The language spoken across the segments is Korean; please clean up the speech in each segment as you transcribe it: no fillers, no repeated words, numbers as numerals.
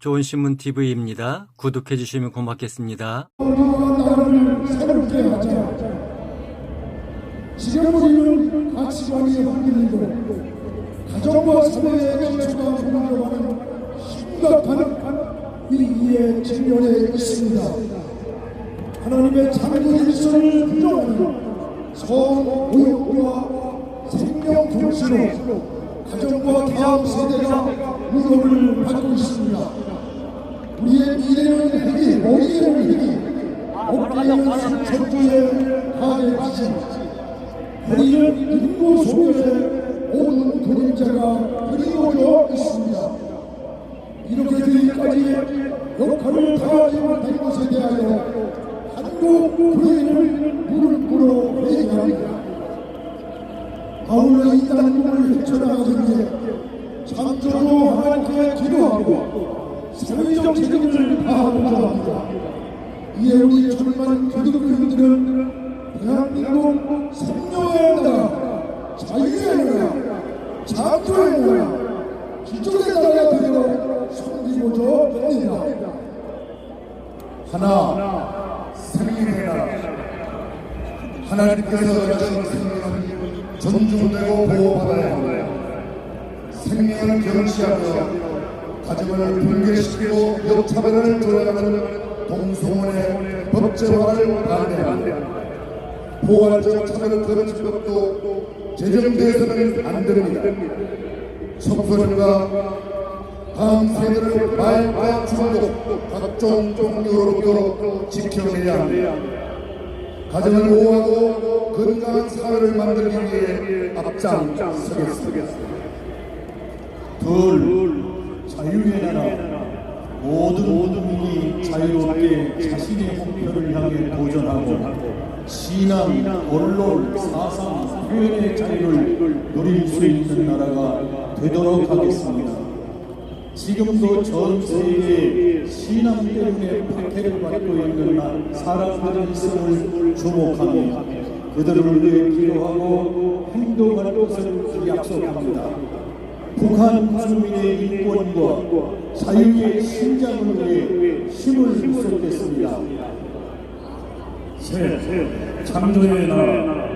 좋은신문TV입니다. 구독해 주시면 고맙겠습니다. 나라를 새롭게 하자. 지금 우리는 가치관이 흔들리고 가정과 사회의 기초가 무너져가는 심각한 위기에 직면해 있습니다. 하나님의 창조 질서를 부정하는 성오욕과 생명 정신으로 가정과 다음 세대가 위협을 받고 있습니다. 우리의 미래는 핵이, 머리에는 핵이, 어깨에는 수천주의 가의 가슴, 허리는 인구 소멸의 온 그림자가 그리워져 있습니다. 이렇게 되기까지 역할을 다하지 못한 것에 대하여 한국 교회를 무릎 꿇어 회개합니다. 아울러 이 땅을 헤쳐나가기 창조주 하나님께 기도하고 사회적 책임을 다하고자 합니다. 이에 우리 젊은 기독교인들은 대한민국 생명의 나라, 자유의 나라, 창조의 나라, 기적의 나라가 되어 섬기고자 합니다. 하나, 생명의 나라. 하나님께서 여신 생명은 존중되고 보호받아야 합니다. 생명을 경시하며 가정을 붕괴시키고 역차별을 조장하는 동성혼의 법제화를 반대합니다. 포괄적 차별을 거친 것도 제정돼서는 안 됩니다. 청소년과 다음 세대를 마약과 중독, 각종 종류로부터 지켜내야 합니다. 가정을 보호하고 건강한 사회를 만들기 위해 앞장서겠습니다. 둘, 자유의 나라. 모든 국민이 자유롭게 자신의 목표를 향해 도전하고 신앙, 언론, 사상, 표현의 자유를 누릴 수 있는 나라가 되도록 하겠습니다. 지금도 전 세계에 신앙 때문에 박해를 받고 있는 사람들의 있음을 주목하며 그들을 위해 기도하고 행동할 것을 약속합니다. 북한 국민의 인권과 자유의 신장을 위해 힘을 쏟겠습니다. 셋, 창조의 나라.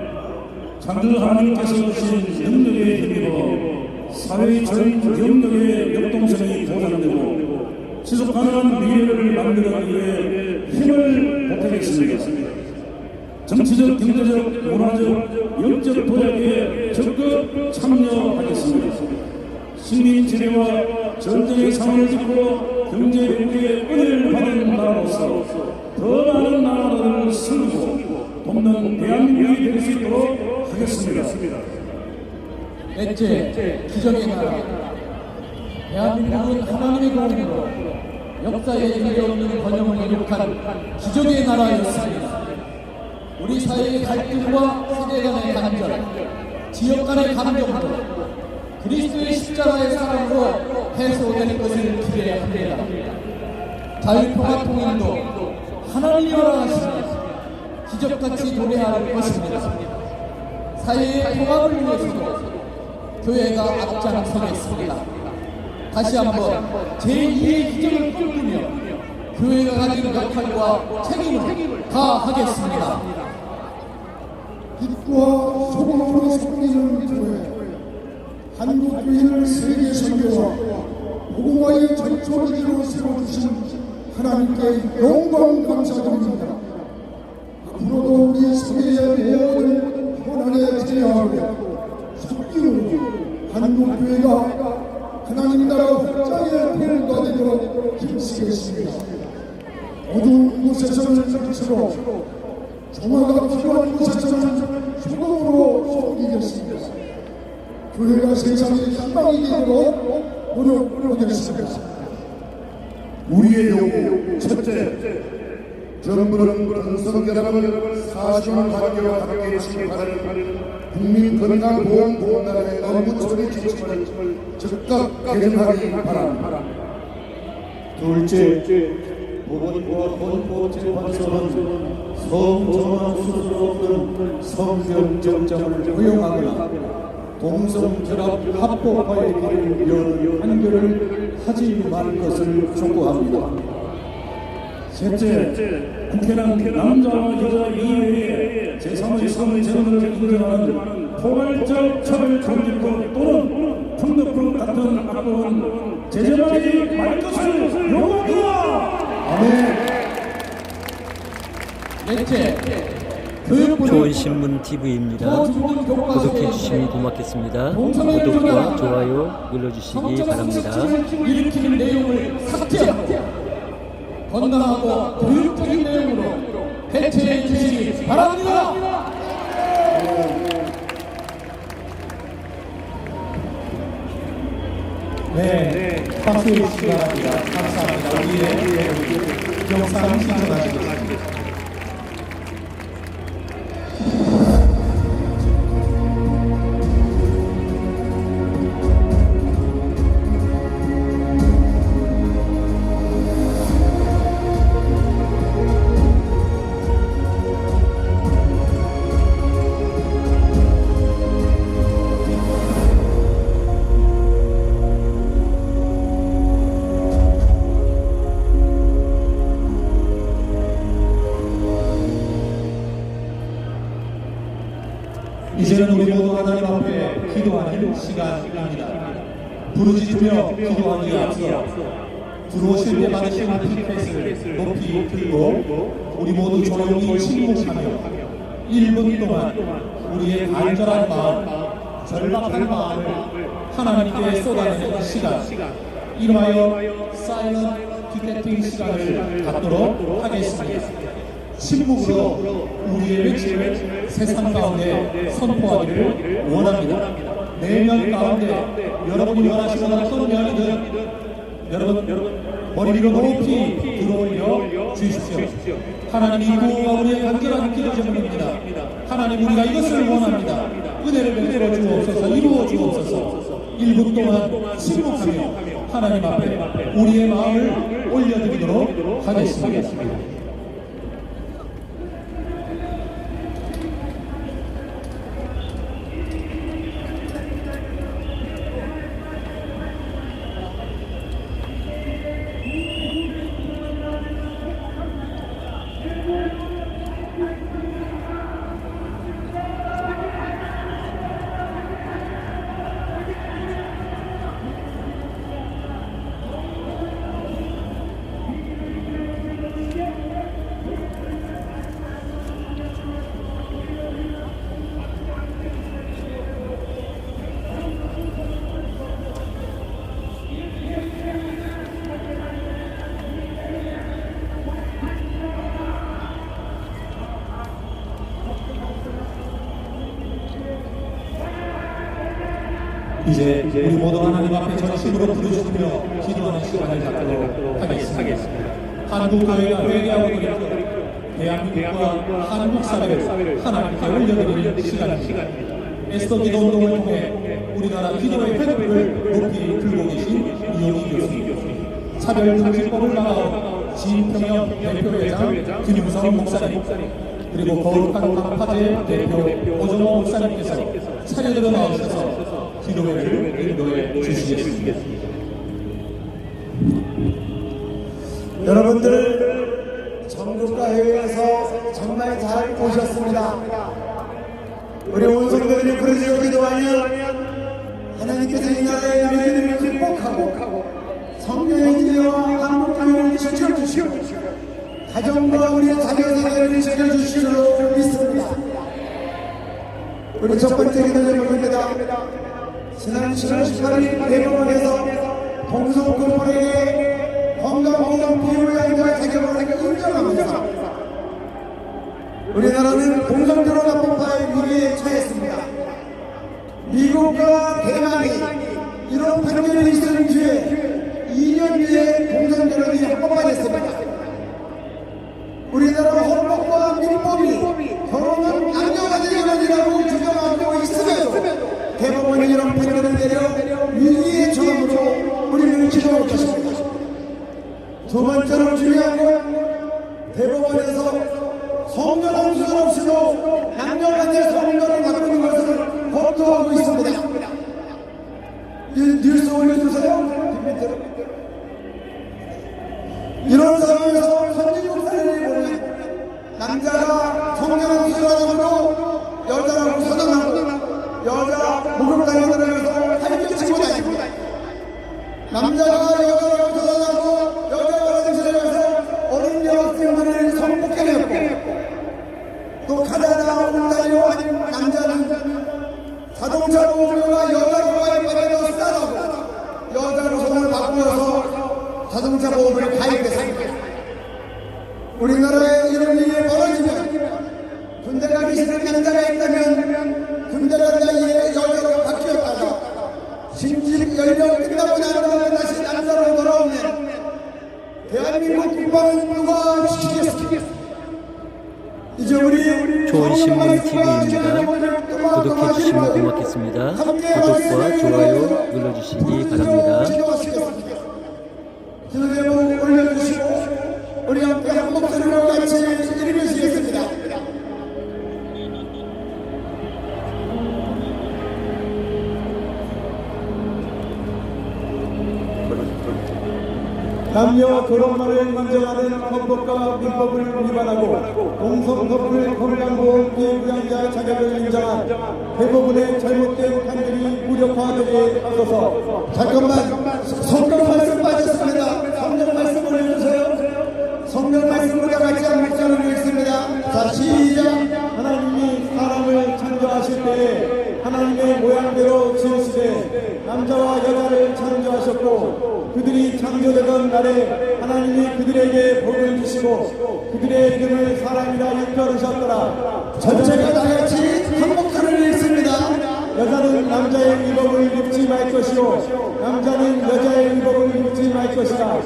창조 하나님께서 주신 능력에 힘입어 사회의 전 영역의 역동성이 보장되고 지속가능한 미래를 만들어가기 위해 힘을 보태겠습니다. 정치적, 경제적, 문화적, 영적 도약에 적극 참여하겠습니다. 식민 지배와 전쟁의 상을 딛고 경제 회복의 은혜를 받은 나라로서 더 많은 나라들을 섬기고 돕는 대한민국이 될 수 있도록 하겠습니다. 넷째, 기적의 나라. 대한민국은 하나님의 도움으로 역사에 이르 없는 번영을 이룩한 기적의 나라였습니다. 우리 사회의 갈등과 세대 간의 단절, 지역 간의 감정도 그리스도의 십자가의 사랑으로 해소될 것을 기대합니다. 자유평화 통일도 하나님이 허락하시니 기적같이 도래할 것입니다. 사회의 통합을 위해서도 교회가 앞장서겠습니다. 다시 한번 제2의 기적을 꿈꾸며 교회가 가진 역할과 책임을 다하겠습니다. 빛과 소금으로 섬기는 교회, 한국교회를 세계 선교와 복음화의 전초기지로 세워주신 하나님께 영광 감사드립니다. 앞으로도 우리 세계의 모든 현안에 제어하고 속기로 한국교회가 하나님 나라 확장의 통로가 되도록 힘쓰겠습니다. 어두운 곳에서는 빛으로, 정화가 필요한 곳에서는 소금으로 섬기겠습니다. 교회가 세상의 희망이 되도록 노력하겠습니다. 우리의 요구 첫째, 정부는 근성결합을 사실을 가져와 함께 진행하는 국민건강보험공단의 업무 처리 지침을 즉각 개정하기 바랍니다. 둘째, 법원과 헌법재판소는 성전환 수술 없는 성견정장을 허용하거나 동성결합 합법화의 길을 여는 판결을 하지 말 것을 촉구합니다. 셋째, 국회는 남자와 여자 이외에 제3의 성전을 인정하는 포괄적 차별 금지법 또는 폭력법 같은 악법은 제정하지 말 것을 요구합니다. 넷째, 교육부는 좋은신문 TV입니다. 더 좋은 교과서에 구독해 주시면 고맙겠습니다. 동성애 구독과 유전자, 좋아요 눌러주시기 성적 바랍니다. 성적증을 일으키는 내용을 삭제하고 건강하고 교육적인 내용으로 해체해 주시기 바랍니다. 네, 박수의 시간입니다. 감사합니다. 우리의 영상 시청하시겠습니다. 이제는 우리 모두 하나님 앞에 기도하는 시간입니다. 부르짖으며 기도하기에 앞서 들어오실 때 받으신 피켓을 높이 들고 우리 모두 조용히 침묵하며 1분 동안 우리의 간절한 마음, 절박한 마음을 하나님께 쏟아내는 시간, 이름하여 사일런트 피켓팅 시간을 갖도록 하겠습니다. 침묵으로 우리의 외침을 세상 가운데 선포하기를 원합니다. 내면 가운데 여러분이 원하시는 어떤 면이든 여러분 머리 위로 높이 들어올려 주십시오. 하나님 이구와 우리의 간절한 기도 제목입니다. 하나님 우리가 이것을 원합니다. 은혜를 베풀어 주옵소서. 이루어 주옵소서. 1분 동안 침묵하며 하나님 앞에 우리의 마음을 올려드리도록 하겠습니다. 이제 우리 모두 하나님 앞에 전심으로 부르짖으며 기도하는 시간을 갖도록 하겠습니다. 한국 교회가 회개하고 있는 대한민국과 한국 사회를 하나님께 올려드리는 시간입니다. 에스더 기도 운동을 통해 우리나라 기도의 횃불을 높이 들고 계신 이용희 교수님, 차별금지법을 나가온 진평영 대표회장 김윤성 목사님, 그리고 거룩한 강파제 대표 오정호 목사님께서 차례대로 나오셔서 기도회를 인도해 주시겠습니다. 여러분들 전국과 해외에서 정말 잘 오셨습니다. 우리 온 성도들이 부르짖어 기도하면 하나님께서 이 나라의 믿음을 극복하고 성령의 진리와 한국교회를 지켜주시고 가정과 우리의 자녀세대를 지켜주실 줄 믿습니다. 우리 첫 번째 기도 제목입니다. 지난 7월 18일 대법원에서 동성커플에게 건강보험 피부양자 자격을 인정하면서 우리나라는 동성결혼 합법화의 위기에 처했습니다. 미국과 대만이 이런 판결이 있을 뒤에 2년 뒤에 동성결혼이 합법화됐습니다. 우리나라 헌법과 민법이 결혼은 남녀간의 결혼이라고 규정하고 있음에도 대법원이 이런 판결을 내려 위기의 처음으로 우리는 기도하고 있습니다. 두 번째로 중요한 건 대법원에서 성전 혼수 없이도 남녀간의 성전을 바꾸는 것을 검토하고 있습니다. 이런 상황에서 선진국 사회를 보면 남자가 성경 수련하고 여자라고 서당하고 여자 목욕탕에 들어가서 할퀴 치고 다니고 남자가 여자라고 서당하고 여자가 화장실에 가서 어린 여학생들을 성폭행했고 또 가다가 온다리로 하는 남자는 자동차 보호료가 여자 보호에 빠져서 싸다고 여자로 손을 바꾸어서 자동차 보호를 가입했습니다. 우리나라에 이런 일이 벌어지면 군대 가기 싫은 남자가 있다면 군대 간 나이에 여자로 바뀌었다가 심지 연령 끝나고 나면 다시 남자로 돌아오면 대한민국 국방은 누가 지키겠습니까? 이제 우리 좋은신문 TV입니다. 구독해주시면 고맙겠습니다. 구독과 좋아요 눌러주시기 바랍니다. 기도 제목 올려주시고 우리 함께 한 목소리로 같이 읽으시겠습니다. 남녀 결혼만을 인정하는 헌법과 민법을 위반하고 동성커플 건강보험 비부양자 자격을 인정한 대부분의 잘못된 판결이 무력화되게 하소서. 잠깐만 성경 말씀 빠졌습니다. 성경 말씀 올려주세요. 성경 말씀보다 같이 한 목소리로 읽습니다. 자 시작. 하나님이 사람을 창조하실 때에 하나님의 모양대로 지으시되 남자와 여자를 창조하셨고 그들이 창조되던 날에 하나님이 그들에게 복을 주시고 그들의 이름을 사람이라 일컬으셨더라. 전체가 다같이 한 목소리를 읽습니다. 여자는 남자의 위복을 입지 말 것이요 남자는 여자의 위복을 입지 말 것이라.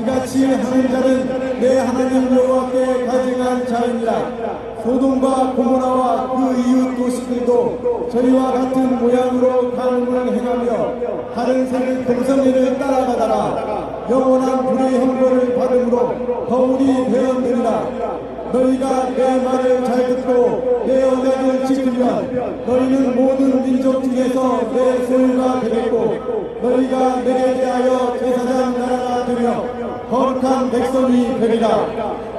이같이 하는 자는 내 하나님 여호와께 가증한 자이니라. 소돔과 고모라와 그 이웃 도시들도 저희와 같은 모양으로 간음을 행하며 다른 새 동성애를 따라가다가 영원한 불의 형벌을 받음으로 거울이 되었느니라. 너희가 내 말을 잘 듣고 내 언약을 지키면 너희는 모든 민족 중에서 내 소유가 되겠고 너희가 내게 대하여 제사장 나라가 되며 거룩한 백성이 되리라.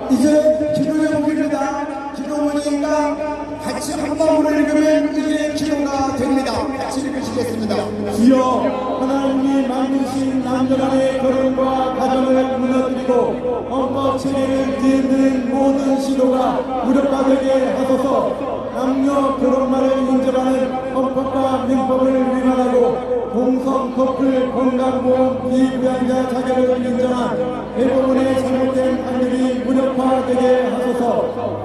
이제 기도 제목입니다. 기도문이니까 같이 한 방울을 읽으면 이게 기도가 됩니다. 같이 읽으시겠습니다. 주여 하나님이 만드신 남녀간의 결혼과 가정을 무너뜨리고 헌법 체계를 뒤흔드는 모든 시도가 무력화되게 하소서. 남녀 결혼만을 인정하는 헌법과 민법을 위반하고 동성 커플 건강보험 비부양자 자격을 인정한 대부분의 잘못된 판결이 무력화되게 하소서.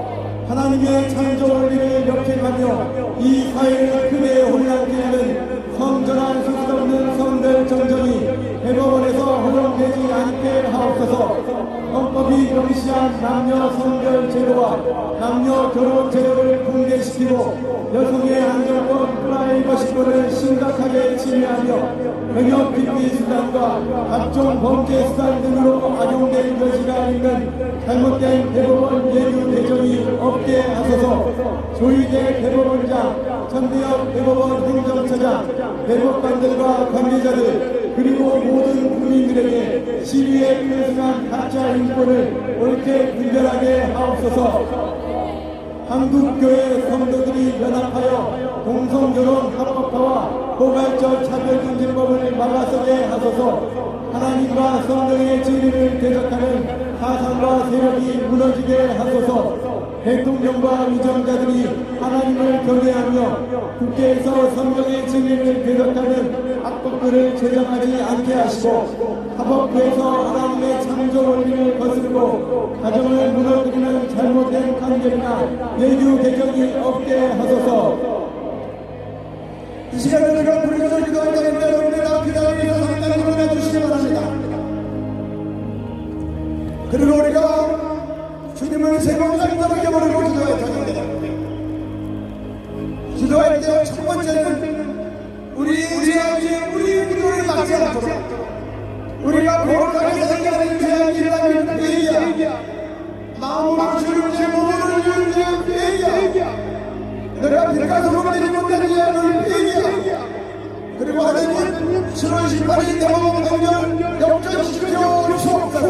하나님의 창조 원리를 역행하며 이 사회를 크게 혼란케 하는 성전한 수없는 성별 정정이 대법원에서 허용되지 않게 하옵소서. 헌법이 명시한 남녀 성별 제도와 남녀 결혼 제도를 붕괴시키고 여성의 안전권 프라이버시권을 심각하게 침해하며 병역 비피 수단과 각종 범죄 수단 등으로 악용될 여지가 있는 잘못된 대법원 예규 개정이 없게 하소서. 조희대 대법원장, 전대엽 대법원 행정처장, 대법관들과 관계자들 그리고 모든 국민들에게 시위에 편승한 가짜 인권을 옳게 분별하게 하옵소서. 한국교회 성도들이 연합하여 동성결혼 합법화와 포괄적 차별금지법을 막아서게 하소서. 하나님과 성령의 진리를 대적하는 사상과 세력이 무너지게 하소서. 대통령과 위정자들이 하나님을 경외하며 국회에서 성령의 진리를 대적하는 악법들을 제정하지 않게 하시고 사법부에서 하나님의 창조 원리를 거스르고 가정을 무너뜨리는 잘못된 판결이나 예규 개정이 없게 하소서. 이 시간에 우리가 부르짖어 기도할 때인데 여러분들 앞에 나와서 상당히 보내주시기 바랍니다. 그리고 우리가 주님을 세번 간절하게 부르고 기도해야 됩니다. 기도할 때 첫 번째는 우리 죄악이 우리 기도를 막지 않도록 우리가 거룩하게 생각하는 죄악이 있다면 회개야. 마음으로 주를 죄 몸으로 주는 죄 회개야. 내가 빌가서 드리지 못한 죄악을 회개야. 그리고 하나님 7월 18일 대법원 판결 역전시켜 주옵소서.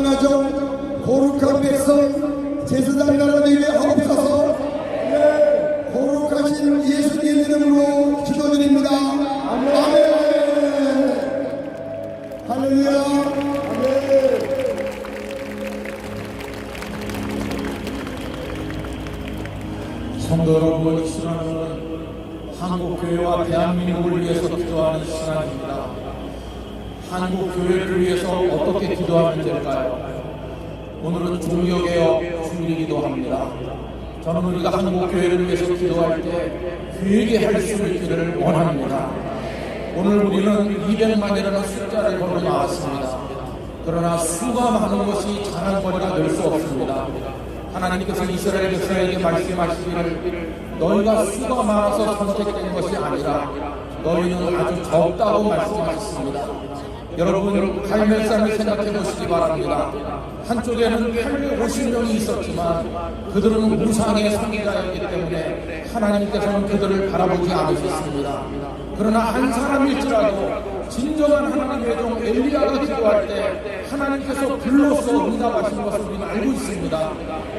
아름다운 가정, 거룩한 백성, 제사장 나라 되게 하옵소서. 거룩하신 예수님 이름으로 기도드립니다. 아멘. 할렐루야. 아멘. 성도 여러분, 이 시간은 한국교회와 대한민국을 위해서 기도하는 시간입니다. 한국교회를 위해서 어떻게 기도하면 될까요? 오늘은 종교개혁 주일이기도 합니다. 저는 우리가 한국교회를 위해서 기도할 때 회개할 수 있기를 원합니다. 오늘 우리는 200만이라는 숫자를 걸어 나왔습니다. 그러나 수가 많은 것이 자랑거리가 될 수 없습니다. 하나님께서 이스라엘 백성에게 말씀하시기를 너희가 수가 많아서 선택된 것이 아니라 너희는 아주 적다고 말씀하셨습니다. 여러분, 갈멜산을 생각해 보시기 바랍니다. 한쪽에는 850명이 있었지만 그들은 무상의 선지자였기 때문에 하나님께서는 그들을 바라보지 않으셨습니다. 그러나 한 사람일지라도 진정한 하나님의 종 엘리야가 기도할 때 하나님께서 불러서 응답하신 것을 우리는 알고 있습니다.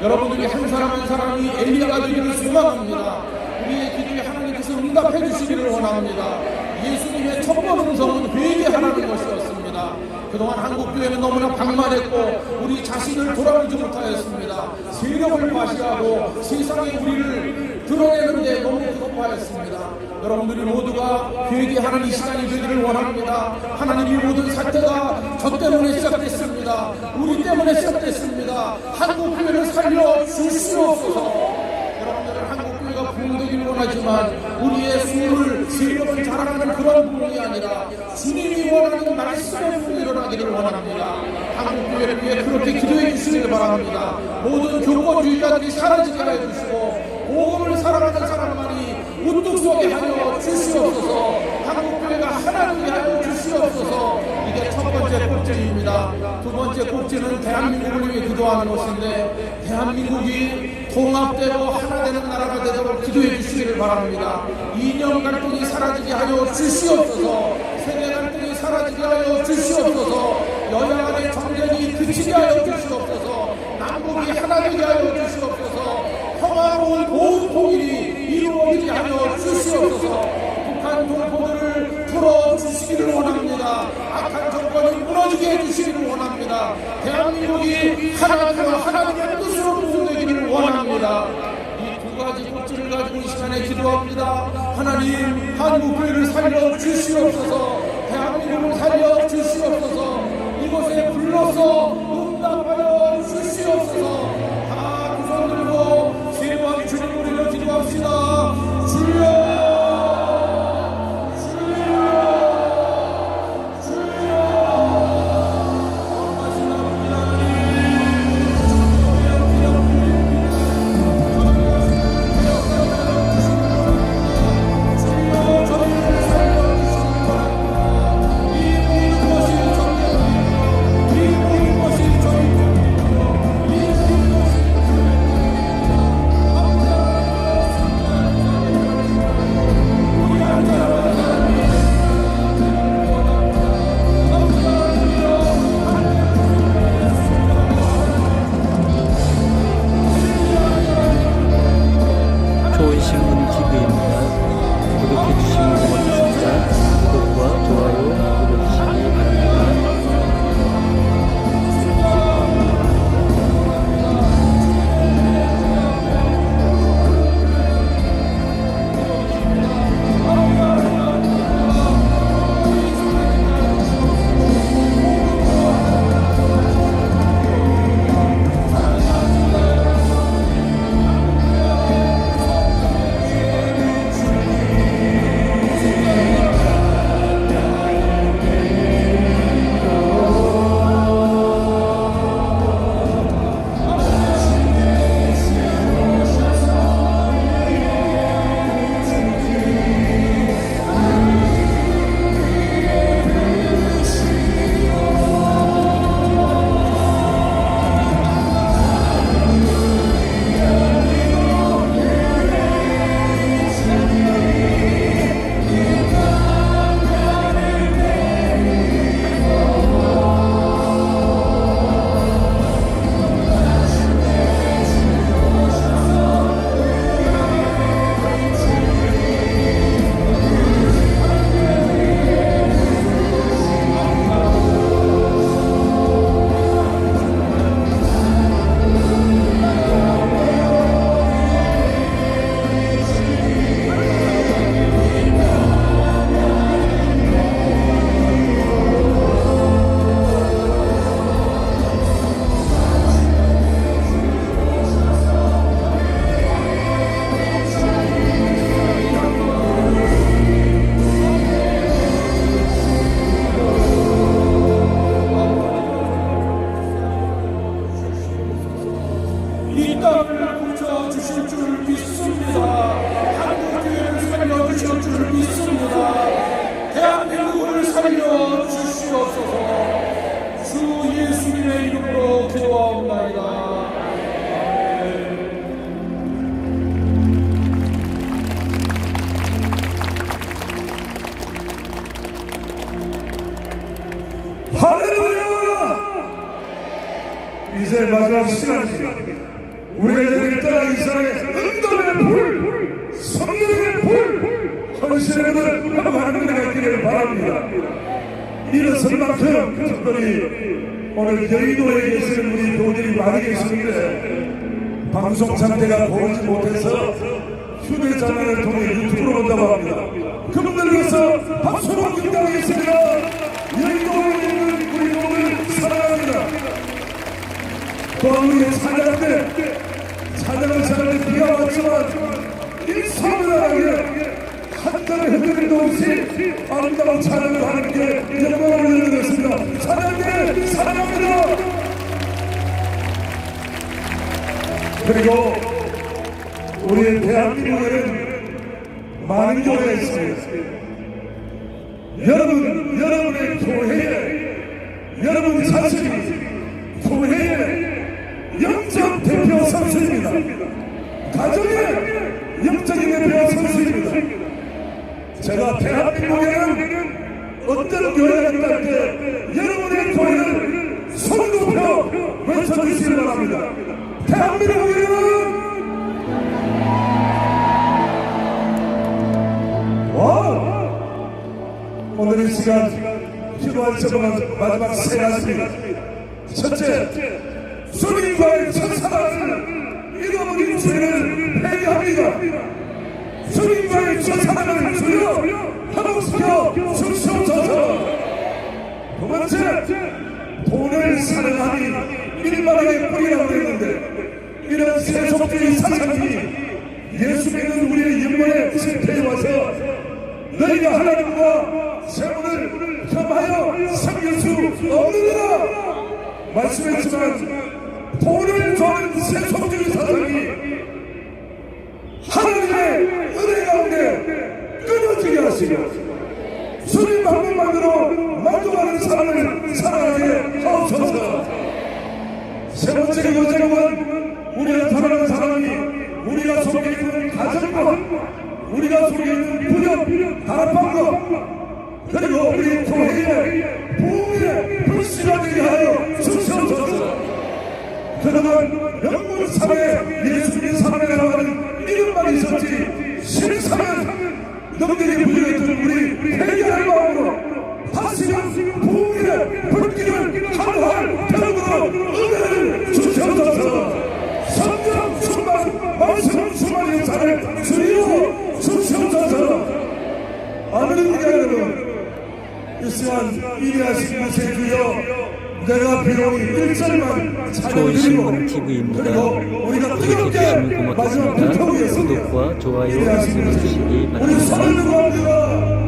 여러분들이 한 사람 한 사람이 엘리야가 되기를 소망합니다. 우리의 기도에 하나님께서 응답해 주시기를 원합니다. 예수님의 첫 번째 음성은 회개하라는 것이었습니다. 그동안 한국교회는 너무나 방만했고 우리 자신을 돌아보지 못하였습니다. 세력을 과시하고 세상에 우리를 드러내는데 너무 급하였습니다. 여러분들이 모두가 회개하는 이 시간이 되기를 원합니다. 하나님이 모든 사태가 저 때문에 시작됐습니다. 우리 때문에 시작됐습니다. 한국교회를 살려 주시옵소서. 여러분들은 한국교회가 부흥되기를 원하지만 우리의 수를 세력을 자랑하는 그런 부흥이 아니라 주님이 원하는 말씀의 부흥이 일어나기를 원합니다. 한국교회를 위해 그렇게 기도해 주시길 바랍니다. 모든 교권주의자들이 사라지게 하여 주시고 복음을 사랑하는 사람만이 우뚝 서게 하여 주시옵소서. 한국교회가 하나님이 하여 주시옵소서. 이게 첫 번째 꼭지입니다. 두 번째 꼭지는 대한민국을 위해 기도하는 것인데 대한민국이 통합되고 하나 되는 나라가 되도록 기도해 주시기를 바랍니다. 이념 갈등이 사라지게 하여 주시옵소서. 세대 갈등이 사라지게 하여 주시옵소서. 여야 간의 정쟁이 그치게 하여 주시옵소서. 남북이 하나 되게 하여 주시옵소서. 평화로운 고운 통일이 이루어지게 하여 주시옵소서. 북한 동포들을 풀어주시기를 원합니다. 악한 정권이 무너지게 해주시기를 원합니다. 대한민국이 하나님과 하나님의 뜻으로 구성되기를 원합니다. 이 두 가지 꼭지를 가지고 이 시간에 기도합니다. 하나님, 한국교회를 살려 주시옵소서. 대한민국을 살려 주시옵소서. 이곳에 불러서 응답하여 주시옵소서. 다 두 손 들고 세왕 주님 우리를 기도합시다. 주여, 땅을 고쳐주실 줄 믿습니다. 한국교회를 살려주실 줄 믿습니다. 대한민국을 살려주시옵소서. 주 예수님의 이름으로 기도하옵나이다. 할렐루야! 이제 마지막 시간입니다. 우리가 여기 떠나 이 세상에 응답의 불, 성령의 불, 헌신의 불 하는 은혜가 있기를 바랍니다. 일어선 만큼 특별히 오늘 여의도에 계시는 우리 교우들이 많이 계시는데 방송 상태가 보이지 못해서 휴대전화를 통해 유튜브로 온다고 합니다. 그분들 위해서 박수로 기도하겠습니다. 여의도에 있는 우리 교우들 사랑합니다. 또한 우리 찬양을 잘할 때 비가 왔지만 일사분란하게 한 잔의 흔들림도 없이 아름다운 찬양을 하나님께 영광을 올려드렸습니다. 찬양께 사랑합니다. 그리고 우리 대한민국에는 많은 교회가 있습니다. 여러분의 교회에 여러분 자신이 교회의 영적 대표 선수입니다. 가정의 영적인 대표 선수입니다. 제가 대한민국에는 어떤 교회가 있다할 때 여러분의 교회를 손 높여 외쳐주시기 바랍니다. 대한민국에는 오늘 이 시간 기도할 적은 마지막 세 가지입니다. 첫째, 주님과의 첫사랑을 잃어버린 죄를 회개합니다. 주님과의 첫사랑을 주여 회복시켜 주시옵소서. 두 번째, 돈을 사랑하니 일만하게 뿌리라고 했는데 이런 세속주의 사상이 예수 믿는 우리의 영혼에 실패해 와서 너희가 하나님과 세원을 겸하여 섬길 수 없느니라 말씀했지만 돈을 좋아하는 세속주의 사상이 하나님의 은혜 가운데 끊어지게 하시고 주님 방법만으로 만족하는 사람을 사랑하게 하옵소서. 세 번째 요정은 우리가 사랑하는 사람이 우리가 속에 있는 가정과 우리가 속에 있는 부력, 다락방과 그리고 우리 교회의 부흥에 불씨가 되게 하여 주시옵소서. 그동안 영문사회 예수님 사람에 나가는 이름만 있었지 실상은 너희들이 부여했던 우리 회개할 마음으로 다시금 부흥의 불길을 한화할 태우도록 은혜를 주시옵소서. 성령 충만 말씀 충만의 자를 주여 주시옵소서. 아멘. 여러분 이 시간 이해하신 것에 주여 내가 비록 1절만 조이신봉 TV입니다. 구독해주시면 고맙겠습니다. 구독과 좋아요 눌러주시기 바랍니다.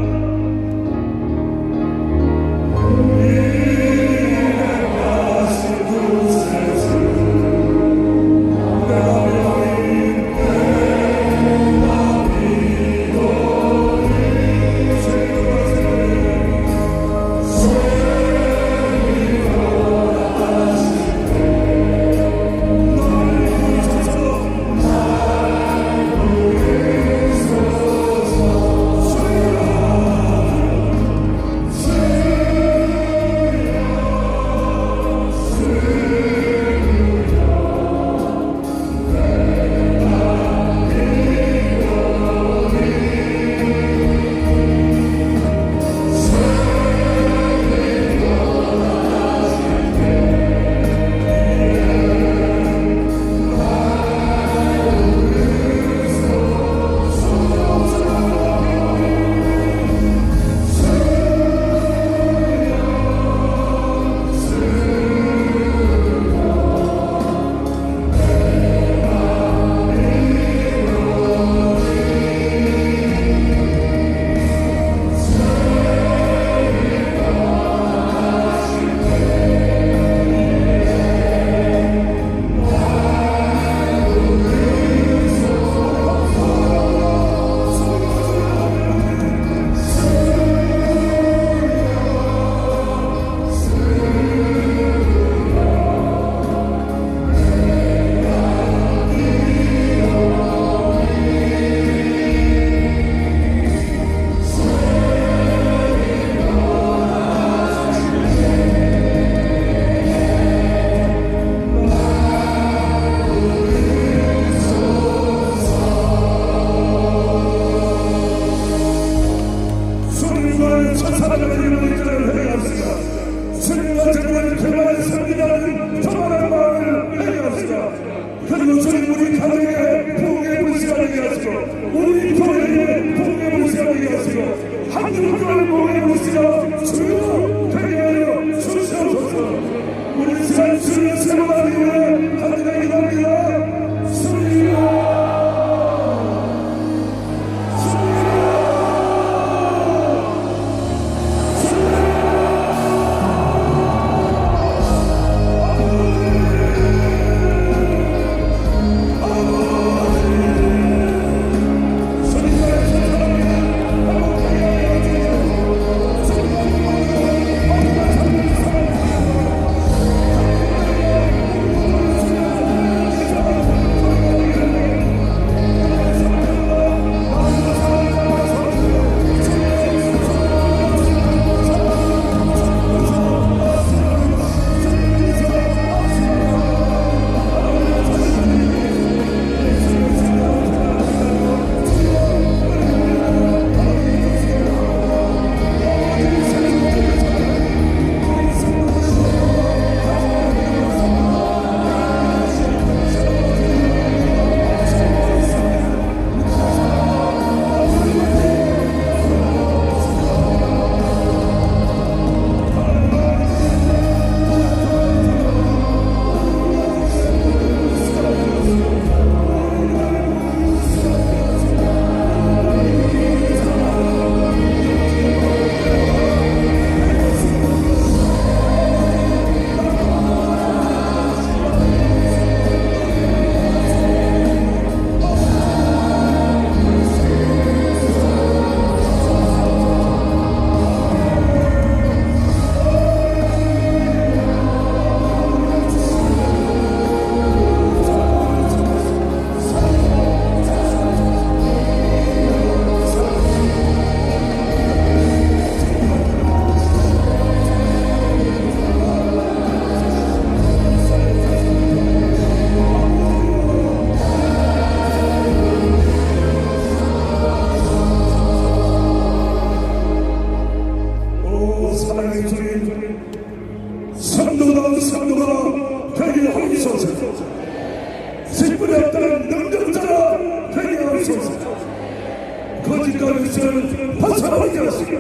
메시지를 발산하게 하시고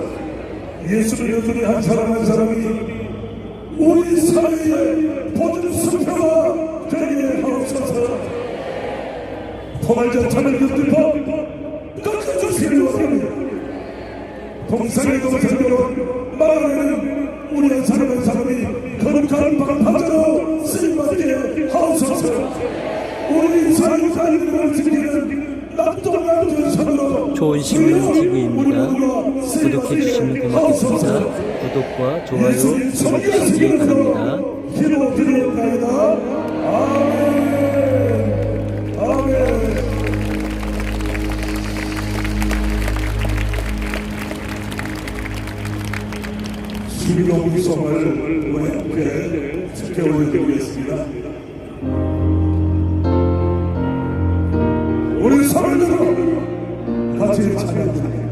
예수를 여전히 한 사람 한 사람이 우리 사회의 보존 수표가 되게 하옵소서. 포괄자탄을 곁들여 꺾어주시기 바랍니다. 동상의 동상으로 마을에는 우리 한 사람 한 사람이 거룩한 방파제로 쓰임받게 하옵소서. 우리 사회 관리를 지키는 낙동강전 선으로 좋은 신문 TV입니다. 구독해주시면 고맙겠습니다. 구독과 좋아요 눌러주시기 바랍니다. 기도드리옵나이다. 아멘. 아멘. 수비동 성을 우리 함께 지켜올려드리겠습니다. 우리 서로들로 같이 찬양합니다.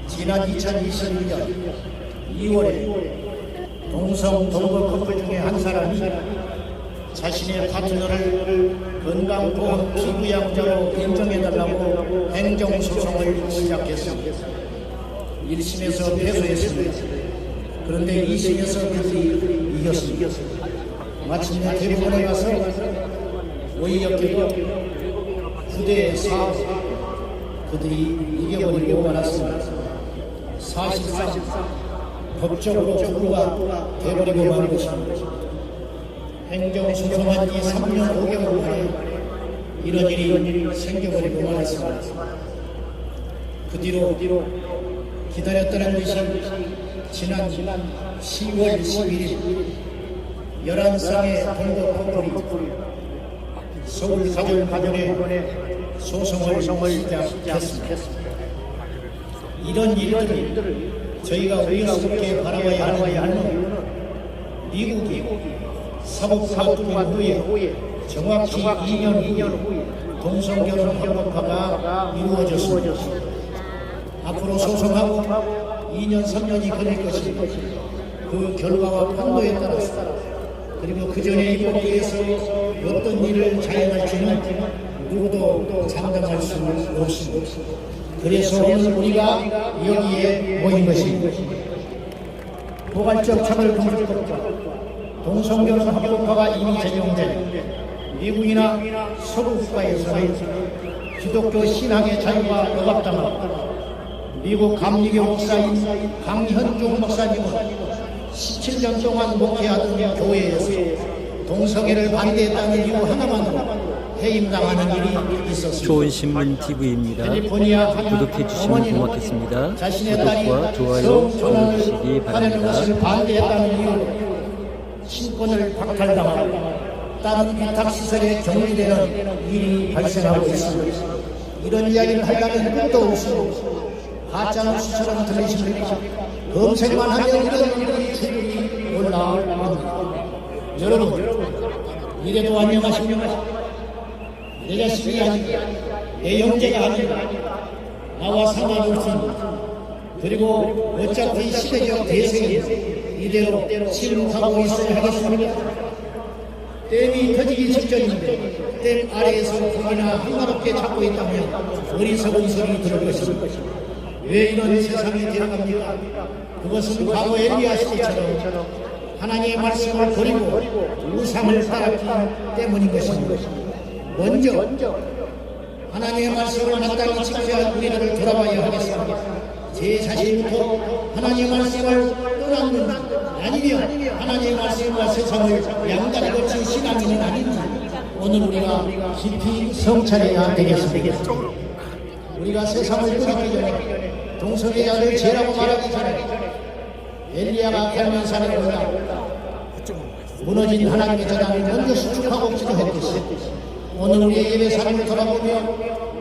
지난 2021년 2월에 동성 동거 커플 중에 한 사람이 자신의 파트너를 건강보험 기부양자로 인정해달라고 행정소송을 시작했습니다. 1심에서 패소했습니다. 그런데 2심에서 그들이 이겼습니다. 마침내 대법원에 가서 오이역계도 9대4 그들이 이겨버리고 말았습니다. 사실상 법적으로 부부가 돼버리고 만 것입니다. 행정소송한 지 3년 5개월 만에 이런 일이 생겨버리고 말았습니다. 그 뒤로 기다렸다는 것이 지난 10월 11일 11쌍의 동거 커플이 서울가정법원에 소송을 시작했습니다. 이런 일들을 저희가 우려스럽게 바라봐야 하는 이유는 미국이 사법합동관 후에 정확히 2년 후에 동성결혼 합법화가 이루어졌습니다. 앞으로 소송하고 2년 3년이 걸릴 것입니다. 그 결과와 판도에 따라서 그리고 그 전에 입법부에서 어떤 일을 자행할지는 누구도 장담할 수는 없습니다. 그래서 오늘 우리가 여기에 모인 것입니다. 포괄적 차별금지법과 동성결혼 합법화가 이미 적용된 미국이나 서구 국가에서는 기독교 신앙의 자유가 억압당하고 미국 감리교 목사인 강현종 목사님은 17년 동안 목회하던 교회에서 동성애를 반대했다는 이유 하나만으로 해임당하는 일이 있었습니다. 좋은 신문 TV입니다. 캘리포니아 구독해 주시면 고맙겠습니다. 자신의 딸이 구독과 좋아요 눌러주시기 하려는 바랍니다. 것을 반대했다는 이유로 신권을 박탈당하고 다른 위탁시설에 격리되는 일이 발생하고 있습니다. 이런 이야기를 하려면 끝도 없고 가짜뉴스처럼 들리십니까? 검색만 하면 이런 일들이 충분히 올라올 겁니다. 여러분, 이래도 안녕하십니까? 내 자식이 아니고 내 형제가 아니고 나와 상관없습니다. 그리고 어차피 시대적 대세는 이대로 침묵하고 있어야 하겠습니다. 댐이 터지기 직전인데 댐 아래에서 고기나 한가롭게 잡고 있다면 어리석은 소리 들을 것입니다. 왜 이런 세상에 들어갑니까? 그것은 과거 엘리야 시대처럼 하나님의 말씀을 버리고 우상을 따랐기 때문인 것입니다. 먼저 하나님의 말씀을 마땅히 지켜야 할 우리를 돌아봐야 하겠습니다. 제 자신부터 하나님의 말씀을 떠났는지 아니면 하나님의 말씀과 세상을 양다리 거친 신앙인은 아닌지 오늘 우리가 깊이 성찰해야 되겠습니다. 우리가 세상을 떠나기 전에 동성애자를 죄라고 말하기 전에 엘리야가 갈멜산에 올라 무너진 하나님의 재단을 먼저 수축하고 기도했듯이 오늘 우리의 예배 삶을 돌아보며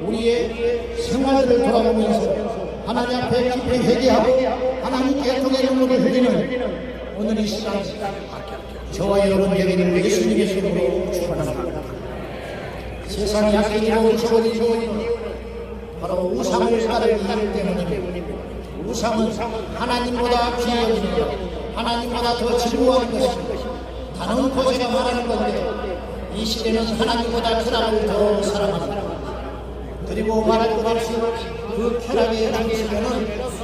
우리의 생활들을 돌아보면서 하나님 앞에 깊이 회개하고 하나님께 통해 눈물을 흘리는 오늘 이 시간 저와 여러분에게는 예수님의 이름으로 축원합니다. 세상이 악행이라고 저버린 이유는 바로 우상을 따르기 때문입니다. 우상은 하나님보다 귀여워지는 하나님보다 더 즐거워하는 것입니다. 다른 고세가 말하는 건데 이 시대는 하나님보다 쾌락을 더 사랑합니다. 그리고 말할 것 없이 그 쾌락의 당시에는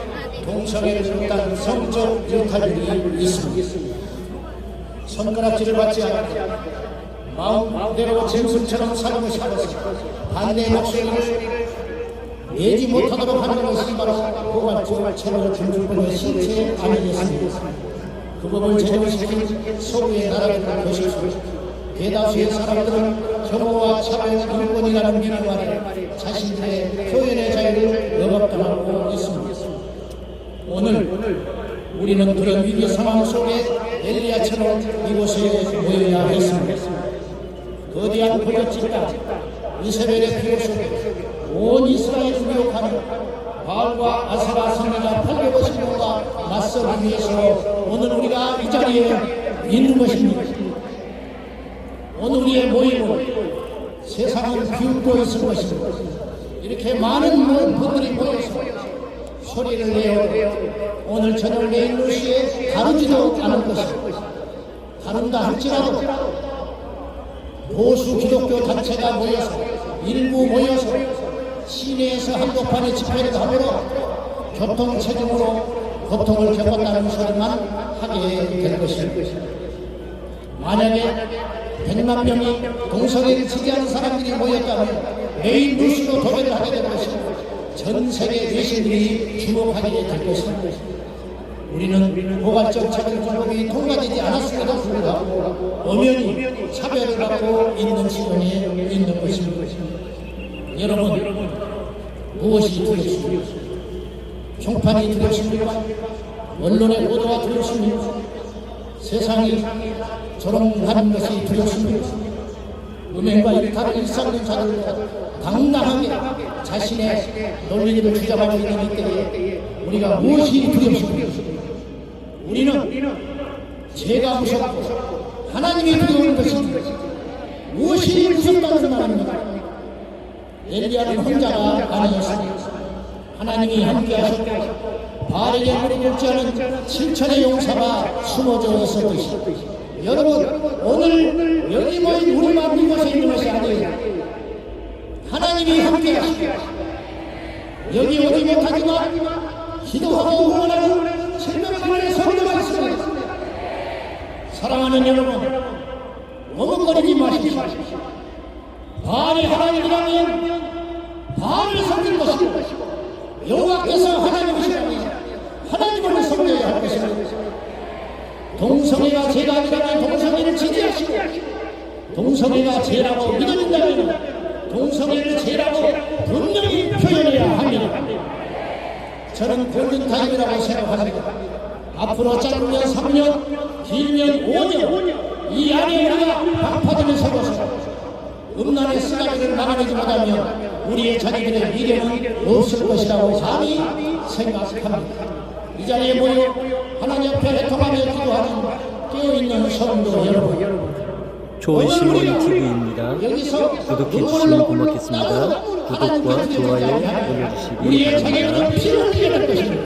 동성애를 비롯한 성적 유탈들이 있습니다. 손가락질을 받지 않고 마음대로 짐승처럼 살고 싶어서 반대의 목소리를 내지 못하도록 하는 것이 바로 포괄적 차별금지법의 실체 아니겠습니까? 그 법을 제정시킨 서구의 나라들 것이죠. 대다수의 사람들은 혐오와 차별 인권이라는 미명 아래 자신들의 표현의 자유를 억압당하고 있습니다. 오늘 우리는 그런 위기 상황 속에 엘리야처럼 이곳에 모여야 했습니다. 거대한 포격집과 이스라엘의 피로 속에 온 이스라엘을 미혹하는 바알과 아세라 선지자 850명과 맞서기 위해서 오늘 우리가 이 자리에 있는 것입니다. 오늘 우리의 모임은 세상을 비웃고 있을 것입니다. 이렇게 많은 분들이 모여서 소리를 내어 오늘 저녁 내일 뉴스에 다루지도 않을 것입니다. 다룬다 할지라도 보수 기독교 단체가 모여서 일부 모여서 시내에서 한복판에 집회를 하므로 교통 책임으로 고통을 겪었다는 소리만 하게 될 것입니다. 만약에 100만 명이 동성애를 지지하는 사람들이 모였다면 메인 뉴스로 도배를 하게 될 것입니다. 전 세계 외신들이 주목하게 될 것입니다. 우리는 포괄적 차별금지법이 통과되지 않았음에도 불구하고 엄연히 차별을 받고 있는 시간에 있는 것입니다. 여러분, 무엇이 두렵습니까? 총판이 두렵습니까? 언론의 보도가 두렵습니까? 세상이 조롱하는 것이 두렵습니까? 음행과 일탈을 일삼는 자들도 당당하게 자신의 논리를 주장하고 있는 이때에 우리가 무엇이 두렵습니까? 우리는 죄가 무섭고 하나님이 두려운 것입니다. 무엇이 무섭다는 말입니까? 엘리야는 혼자가 아니었습니다. 하나님이 함께하셨고 바알에게 무릎을 꿇지 않은 7천의 용사가 숨어져 있었듯이 여러분 오늘 여기 모인 우리만 이곳에 있는 것이 아니에요. 하나님이 함께하시고 여기 오지 못하지만 기도하고 응원하고 생명만의 성도가 있습니다. 사랑하는 여러분 머뭇거리지 마십시오. 바알이 하나님이라면 바알을 섬길 것이고 여호와께서 하나님이시라면 하나님을 섬겨야 할 것입니다. 동성애가 죄가 아니라면 동성애를 지지하시고 동성애가 죄라고 믿어진다면 동성애를 죄라고 분명히 표현해야 합니다. 저는 골든타임이라고 생각합니다. 앞으로 짧으면 3년 길면 5년 이 안에 우리가 방파제를 세워서 음란의 쓰나미를 막아내지 못하면 우리의 자녀들의 미래는 없을 것이라고 감히 생각합니다. 이 자리에 모여 하나님 앞에 애통하며 기도하는 깨어있는 성도 여러분, 좋은 시원 TV입니다. 구독해주시면 고맙겠습니다. 구독과 좋아요 올려주시기 우리의 바랍니다. 자녀들은 피를 흘려야 될 것입니다.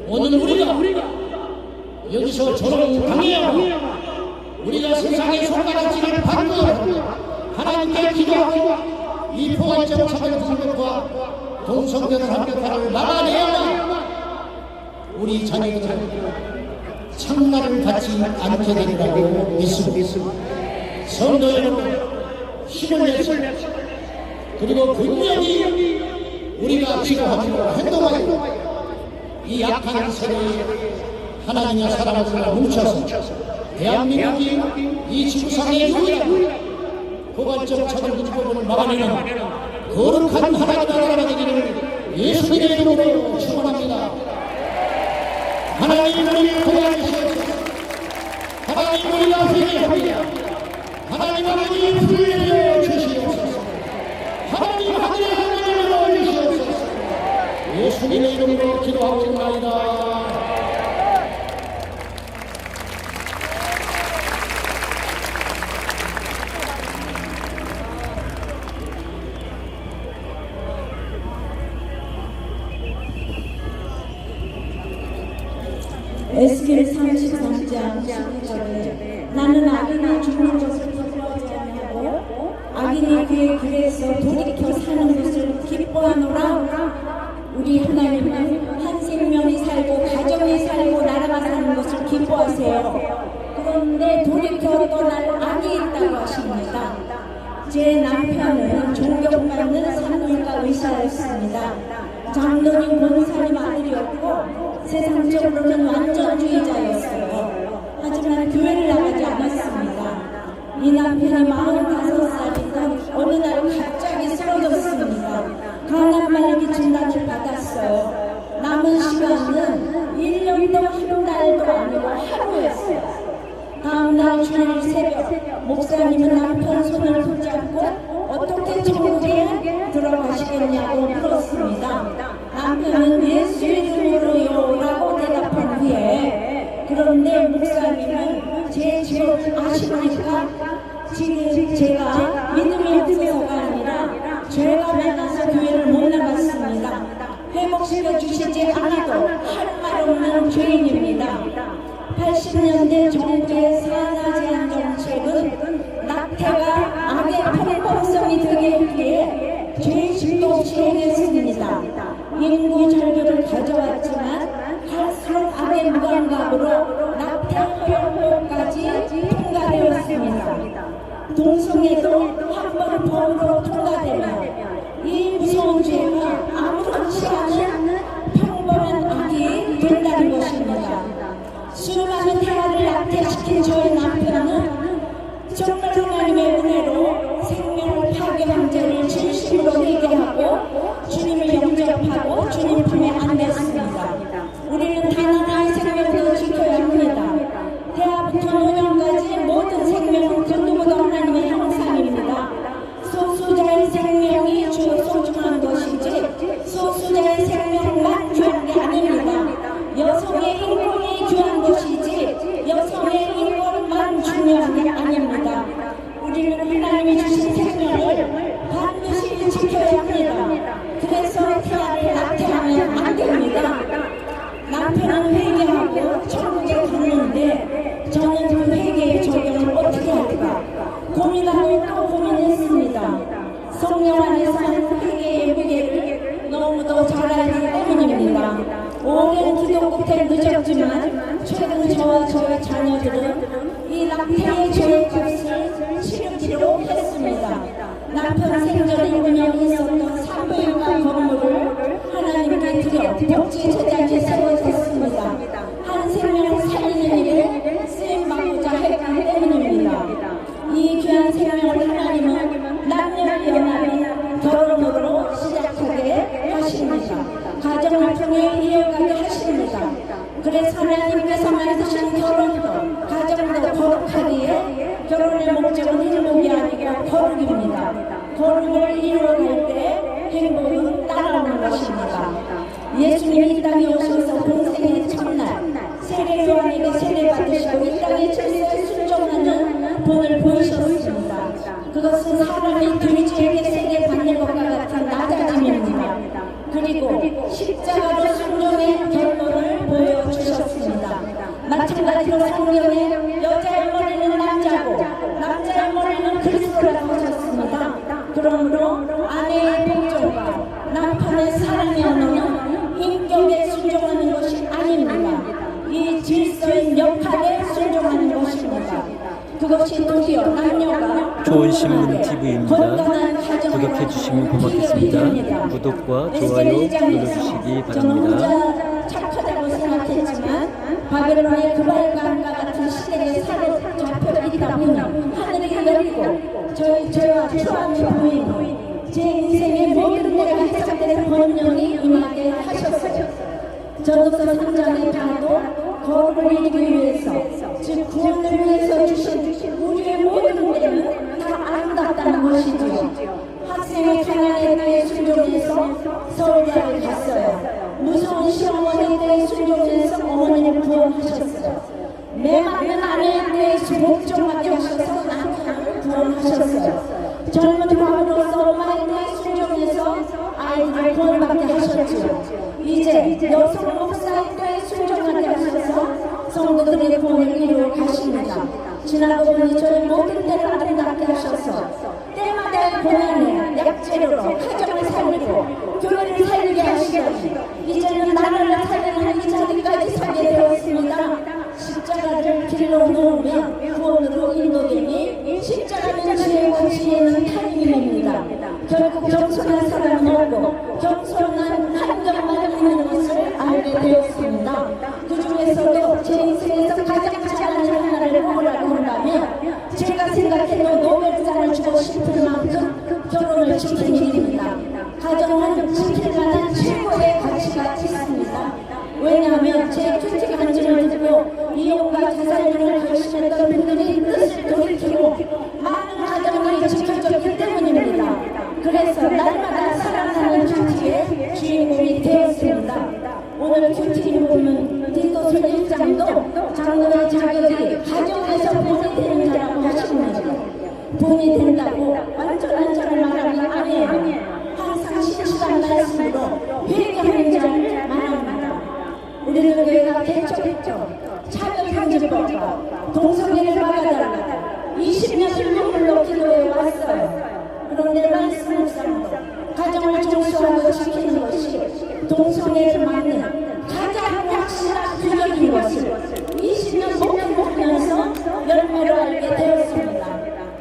오늘 우리가 여기서 조롱당해야 우리가 세상의 손가락질을 받고 하나님께 기도하고 이 포괄적 차별금격과 동성결혼 합법화를 막아내야만 우리 자녀들은 창날을 받지 않게 되리라고 믿습니다. 성도 여러분 힘을 내서 그리고 분명히 우리가 기도하고 행동하고 이 약한 세대에 하나님의 사람을 뭉쳐서 대한민국이 이 지구상의 유일한 포괄적 차별금지법을 막아내는 거룩한 하나님의 나라가 되기를 예수님의 이름으로 축원합니다. 하나님 우리를 도와주시옵소서. 하나님 우리가 회개합니다. 하나님 아버지 불을 내려 주시옵소서. 하나님 하늘의 하늘을 넣어주시옵소서. 예수님의 이름으로 기도하고 있나이다. 에스겔 33장 12절에 나는 악인이 죽는 것을 기뻐하지 아니하고 악인이 그의 길에서 돌이켜 사는 것을 기뻐하노라. 우리 하나님은 한 생명이 살고 가정이 살고 나라가 사는 것을 기뻐하세요. 그런데 돌이켜 떠날 악이 있다고 하십니다. 제 남편은 존경받는 산부인과 의사였습니다. 장로님 권사님 아들이었고 세상적으로는 완전주의자였어요. 하지만 교회를 나가지 않았습니다. 이 남편이 45살이던 어느 날 갑자기 쓰러졌습니다. 강남말기 진단을 받았어요. 남은 시간은 1년도 한 달도 아니고 하루였어요. 다음날 주일 새벽 목사님은 남편 손을 붙잡고 어떻게 천국에 들어가시겠냐고 물었습니다. 남편은 예수 이름으로요 라고 대답한 후에 그런데 목사님은 제 직업 아십니까? 지금 제가 믿음이 없어서가 아니라 죄가 많아서 교회를 못 나갔습니다. 회복시켜 주시지 않아도 할 말 없는 죄인입니다. 80년대 정부의 산하 제한 정책은 낙태가 악의 편법성이 되게 했기에 죄의식도 없이 행했습니다. 인구 절벽을 가져왔지만 갈수록 악의 무감각으로 낙태 허용법까지 통과되었습니다. 동성애도 합법법으로 통과되며 이 무서운 죄가 아무렇지 않은 평범한 악이 된다는 것입니다. 수많은 태아를 낙태시킨 저의 남편은 정말 하나님의 은혜로 생명을 파괴한 죄를 진심으로 회개하고 주님을 영접하고 주님 품에 안겼습니다. 우리는 단 하나의 생명도 지켜야 합니다. 태아부터 노년까지 모든 생명은 그 누구도 하나님의 형상입니다. 소수자의 생명이 소중한 것이지 소수자의 생명만 귀한 게 아닙니다. 오랜 기도 끝에 늦었지만 최근 저와 저의 자녀들은 이 낙태의 죄의 값을 치르기로 했습니다. 남편 생전에 운영이 있었던 사무엘과 건물을 하나님께 드려 복지 제단에 세워졌습니다. 한 생명을 살리는 일에 쓰임받고자 했기 때문입니다. 이 귀한 생명을 하나님은 남녀연합의 결혼으로 시작하게 하십니다. 가정을 통해 이어가게 하십니다. 그래서 하나님께서 만드신 결혼도 가정도 거룩하기에 결혼의 목적은 행복이 아니고 거룩입니다. 거룩을 이루어갈 때 행복은 따라오는 것입니다. 예수님이 이 땅에 오셔서 본생의 첫날 세례요한에게 세례받으시고 이 땅의 질서에 순종하는 본을 보이셨습니다. 그것은 사람이 돼지에게 세례받는 것과 같은 낮아짐입니다. 그리고 십자가로 순종의 결론을 보여주셨습니다. 마찬가지로 성경에 여자의 머리는 남자고 남자의 머리는 그리스도라고 하셨습니다. 그러므로 아내의 복종과 남편의 사랑의 언어는 인격에 순종하는 것이 아닙니다. 이 질서인 역할에 순종하는 것입니다. 그것이 도리어 남녀가 좋은 신문 TV입니다. 구독해 주시면 고맙겠습니다. 구독과 좋아요 눌러주시기 바랍니다. 착하다고 생각했지만 바벨론의 그발감과 같은 시대에 사로잡혀 있다 보니 하늘이 열리고 저와 추함이 보이니 제 인생의 모든 데가 해석되는 번영이 임하게 하셨어요. 전도서 3장에 봐도 거룩을 이루기 위해서 즉 구원을 위해서 주신 우리의 모든 데는 다 아름답다는 것이지요. 학생의 가난에 대해 순종해서 서울대를 갔어요. 무서운 시어머니에 대해 순종해서 어머니를 구원하셨어요. 매맞는 아내에 대해 복종하게 하셔서 남편을 구원하셨어요. 젊은 과부로서 엄마에 대해 순종해서 아이들을 구원받게 하셨죠. 이제 여성 목사에 대해 순종하게 하셔서 성도들의 구원을 이루어 가십니다. 지나고 보니 저희 모든 데를 아름답게 하셔서 때마다의 고난에 약재료로 가정을 살리고 교회를 살리게 하시더니 이제는 나라를 살리는 이 자리까지 서게 되었습니다. 십자가를 길로 놓으면 구원으로 인도되니 십자가는 죄와 지혜는 타임입니다. 결국 겸손한 사람은 없고 겸손한 한정만 있는 것을 알게 되었습니다. 그 중에서도 제 인생에서 가장 잘하는 하나를 뽑으라고 한다면 제가 생각해도 노벨상을 주고 싶을 만큼 결혼을 지키는 일입니다. 가정은 지킬 만한 최고의 가치가 있습니다. 왜냐하면 제 큐티 간증을 듣고 이혼과 자살률을 결심했던 분들이 뜻을 돌이키고 많은 가정이 지켜졌기 때문입니다. 그래서 날마다 사랑하는 큐티의 주인공이 되었습니다. 오늘 큐티를 보면 디도서 1장도 장로의 자격이 가정에서 본이 되는 자라고 하십니다. 본이 된다고 완전한 자를 말하기 아니에요. 항상 신실한 말씀으로 회개하는 자를 말합니다. 우리는 교회가 개척했죠. 차별금지법과 동성애를 막아달라고 20년을 눈물로 기도해 왔어요. 그런데 말씀상도 가정을 종수하고 지키는 것이 동성애를 막는 가장 확실한 규정인 것을 20년 목격하면서 열매로 알게 되었습니다.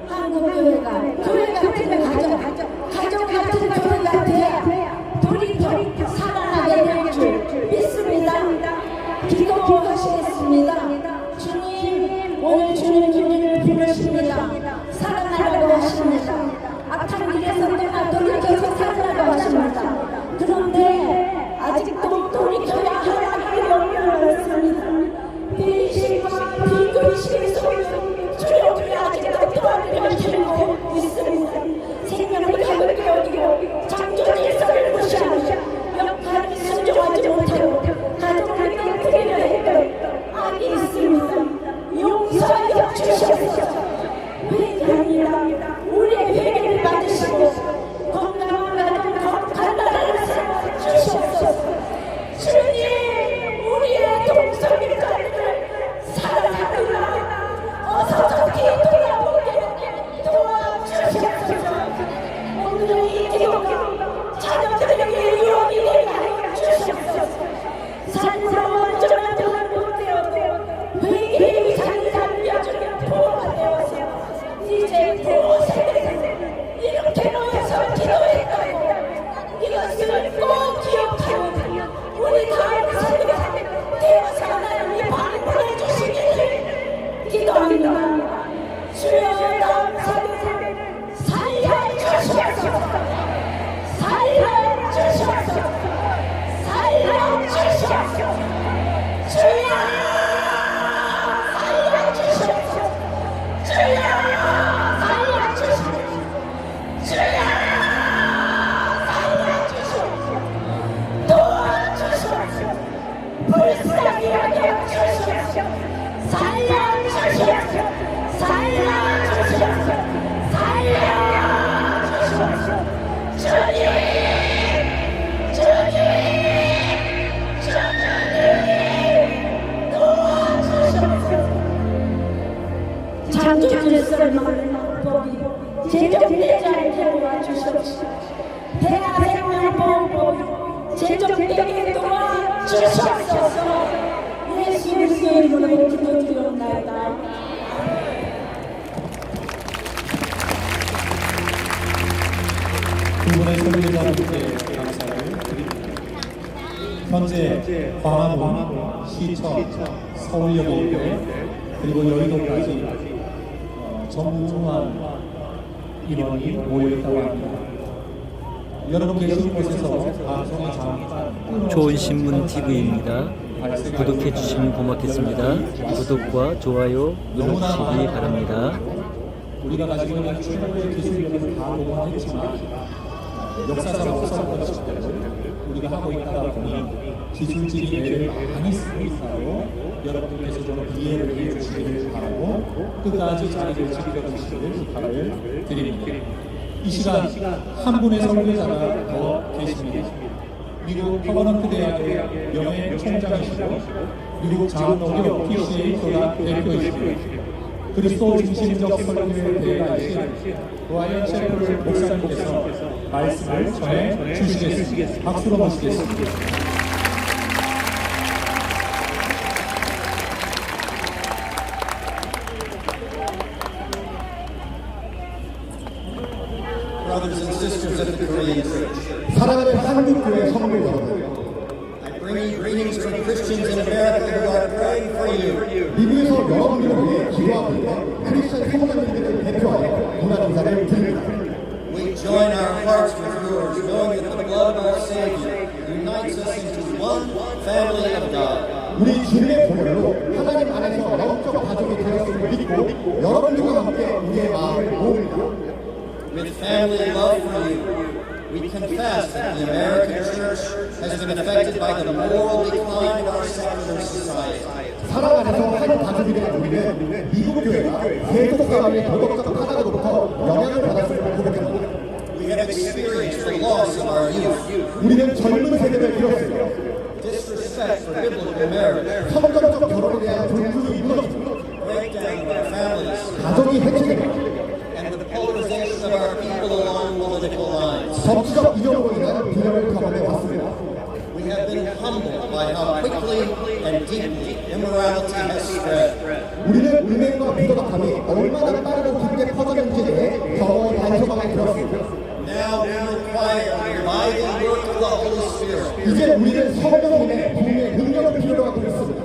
한국교회가 교회 같은 가정 같은 교회가 돼야 돌이켜 살아나게 될 줄 믿습니다. 기도하시겠습니다. 주님, 오늘 주님 우리를 부르십니다. 살아나라고 하십니다. 악한 길에서 떠나 돌이켜서 살아나라고 하십니다. 그런데 아직도 돌이켜야 할 길이 없는 것 같습니다. 썰썰만 법이 제정되지 않게 도와주시옵시고 대한생명보험법이 제정되게 도와주시옵소서. 예수 그리스도의 이름으로 기도드리옵나이다. 두 분의 설교자분께 감사를 드립니다. 현재 광화문, 시청, 서울역에 그리고 여의도까지 전무한 인원이 모여있다고 합니다. 여러분 계신 곳에서 방송의 잠깐 좋은 신문 TV입니다. 구독해 주시면 고맙겠습니다. 구독과 좋아요 눌러주시기 바랍니다. 우리가 가지고 있는 최고의 기술력을 다 동원했지만 역사상 없었던 것들을 우리가 하고 있다 보니 기술적인 예를 많이 쓰고 있어요. 여러분께서 좀 이해를 해주시기를 바라고 끝까지 자리를 지켜주시기를 부탁을 드립니다. 이 시간 한 분의 설교자가 더 계십니다. 미국 커버넌트 대학의 명예 총장이시고 미국 장로교 PCA 교단 대표이시고 그리스도 중심적 설교의 대가이신 브라이언 셰플 목사님께서 말씀을 전해 주시겠습니다. 박수로 모시겠습니다. Brothers and sisters of the Korean Church, 사랑하는 한국교회 성도 여러분, I bring you greetings from Christians in America who are praying for you. 미국에서 여러분들을 위해 기도하고 있는 크리스천 성도님들을 대표하여 고난 인사를 드립니다. We join our hearts with yours, knowing that the blood of our Savior unites us into one family of God. 우리 주님의 보혈로 하나님 안에서 영적 가족이 되었음을 믿고 여러분들과 함께 우리의 마음을 모읍니다. With family love for you, we confess that the American church has been affected by the moral decline in our secular society. 사랑 안에서 한 가족이 된 우리는 미국 교회가 세속 사회의 도덕적 타락으로부터 영향을 받았음을 고백합니다. We have experienced the loss of our youth, 우리는 젊은 세대를 잃었습니다. disrespect for biblical marriage, 성경적 결혼에 대한 존중이 무너집니다. breakdown of our families, 가족이 해체됩니다. and the polarization of our people along political lines. 정치적 이념으로 인한 비명을 경험해 왔습니다. We have been humbled by how quickly and deeply immorality has spread. 우리는 음행과 비도덕함이 얼마나 빠르고 깊게 퍼졌는지에 대해 경험을 단서하게 되었습니다. Now we require the reviving work of the Holy Spirit. 이제 우리는 성령님의 부흥의 능력을 필요로 하고 있습니다.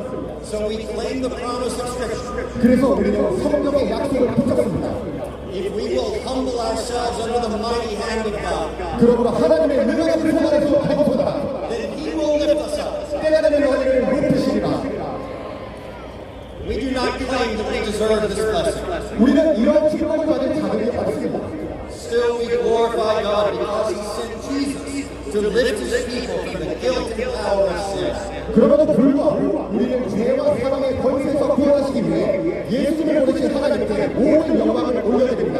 So we claim the promise of Scripture. 그래서 우리는 성령의 약속을 붙잡습니다. If we will humble ourselves under the mighty hand of God, 그러므로 하나님의 능력의 손 아래서 겸손하라. then He will lift us up. 깨달음의 너희를 높이시리라. We do not claim that we deserve this blessing. 우리는 이런 축복을 받을 자격이 없습니다. Still, we glorify God because He sent Jesus to lift His people from the guilt and power of sin. 그럼에도 불구하고 우리는 죄와 사망의 권세에서 구원하시기 위해 예수님을 보내신 하나님께 모든 영광을 올려드립니다.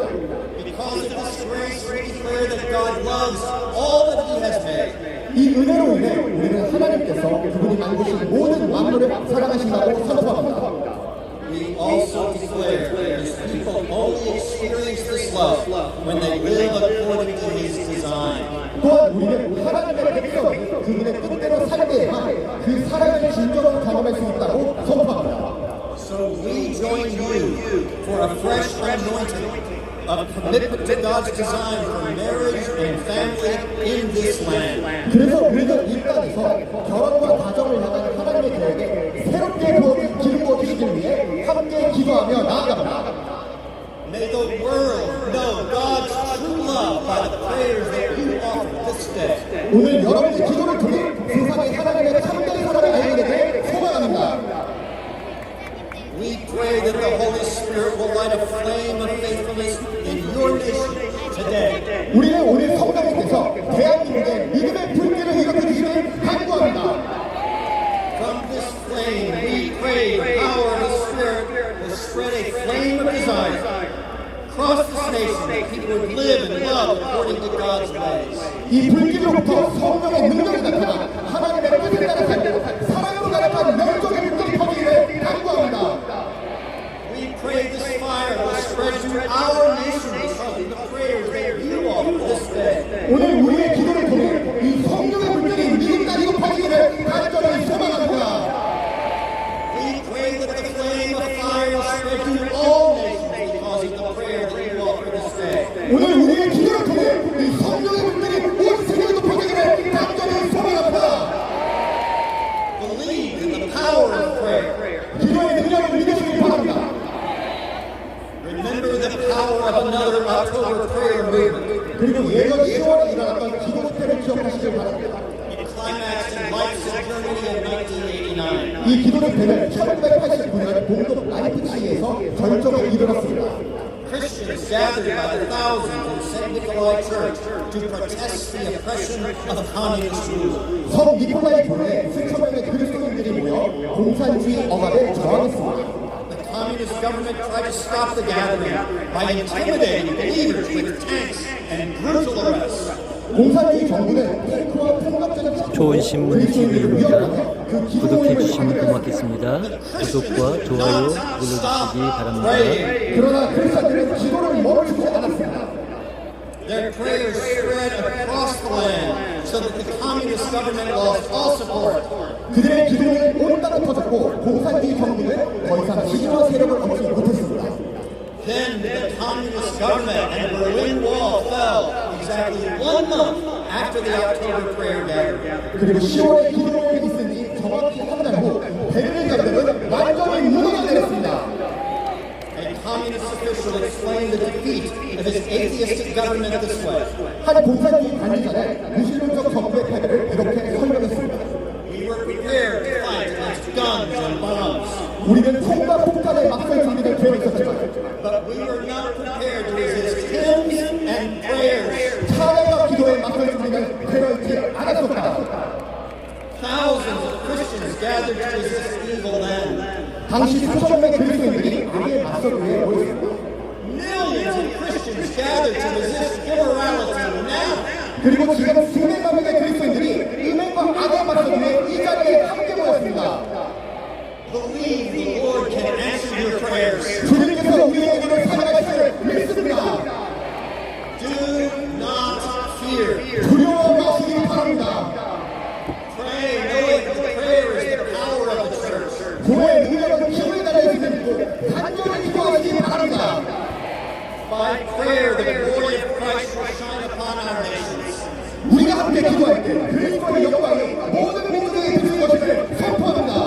Because of this grace, we declare that God loves all that He has made. 이 은혜로 인해 우리는 하나님께서 그분이 만드신 모든 만물을 사랑하신다고 선포합니다. We also declare that His people only experience this love when they live according to His design. 또한 우리는 하나님의 백성이 그분의 뜻대로 살 때에만 그 사랑을 진정으로 경험할 수 있다고 선포합니다. So we join you for a fresh anointing of commitment to God's design for marriage and family in this land. 그래서 우리는 이 땅에서 결혼과 가정을 향한 하나님의 계획에 새롭게 부어진 기름 부어 주시기 위해 함께 기도하며 나아갑니다. May the world know God's true love by the prayers that you offer this day. 오늘 여러분의 기도를 통해 세상의 하나님의 참된 사랑을 알게 되 소망합니다. We pray that the Holy Spirit will light a flame of faithfulness in your nation today. 우리는 오늘 성령님께서 대한민국의 믿음의 불길을 일으켜 주시길 간구합니다. From this flame, we pray the power of the Spirit will spread a flame of desire across this nation that people would live and love according to God's ways. 이 불길로부터 성령의 능력이 나타나 하나님의 뜻을 따라 살고 사랑으로 나아가는 영적인 불길이 퍼지기를 간구합니다. We pray this fire will spread spread to our nation because of the prayers that you offer this day. 오늘 우리의 기도를 통해 이 성령의 물결이 미국 땅으로 퍼지기를 간절히 소망합니다. We pray that the flame of fire spread to all nations because of the prayer that you offer this day. 오늘 우리의 기도를 통해 이 성령의 물결이 온 세계로 퍼지기를 간절히 소망합니다. Believe in the power of prayer. 기도의 능력을 믿으시기 바랍니다. Remember the power of another October prayer movement. 그리고 예전 10월에 일어났던 기도 집회를 기억하시길 바랍니다. It climaxed in Leipzig, Germany in 1989. 이 기도 집회는 1989년 동독 라이프치히에서 결정에 이르렀습니다. Christians gathered by the thousands in St. Nikolai Church to protest the oppression of communist rule. 성 니콜라이 교회에 수천 명의 그리스도인들이 모여 공산주의 억압에 저항했습니다. The communist government tried to stop the gathering by intimidating believers with tanks and brutal arrests. 공산주의 정부는 탱크와 폭력적인 좋은 신문 TV입니다. 구독해 주시면 고맙겠습니다. 구독과 좋아요 눌러주시기 바랍니다. 그러나 크리스천들은 기도를 멈추지 않았습니다. Their prayers spread across the land so that the communist government lost all support. 그들의 기도는 온 땅에 터졌고 공산주의 정부는 더 이상 지지와 세력을 얻지 못했습니다. Then the communist government and the Berlin Wall fell exactly 1 month after the October prayer gathering. 그리고 10월에 기도를 있은 지 정확히 한 달 후 베를린 감정은 완전히 무너져 내렸습니다. A communist official explained the defeat of his atheistic government this way. 한 공산주의 관리자는 무신론적 정부의 패배를 이렇게 설명했습니다. We were prepared to fight against guns and bombs, 우리는 총과 폭탄에 맞설 준비를 되어 있었지만 but we were not prepared to resist hymns and prayers. 찬양과 기도에 맞설 준비는 되어 있지 않았었다. Thousands of Christians gathered to resist evil then. 당시 수천 명의 그리스도인들이 악에 맞서기 위해 모였습니다. Millions of Christians gathered to resist immorality now. 그리고 지금 수백만 명의 그리스도인들이 음행과 악에 맞서기 위해 이 자리에 함께 모였습니다. Believe the Lord can answer your prayers. 주님께서 우리의 기도를 사랑하시를 믿습니다. Do not fear. 두려워 마시기 바랍니다. Pray knowing that the prayer is the power of the church. 교회의 능력은 힘을 달려있음을 믿고 간절히 기도하시기 바랍니다. By prayer, the glory of Christ will shine upon our nations. 우리가 함께 기도할 때 그리스도의 영광이 모든 민족에게 비칠 것을 선포합니다.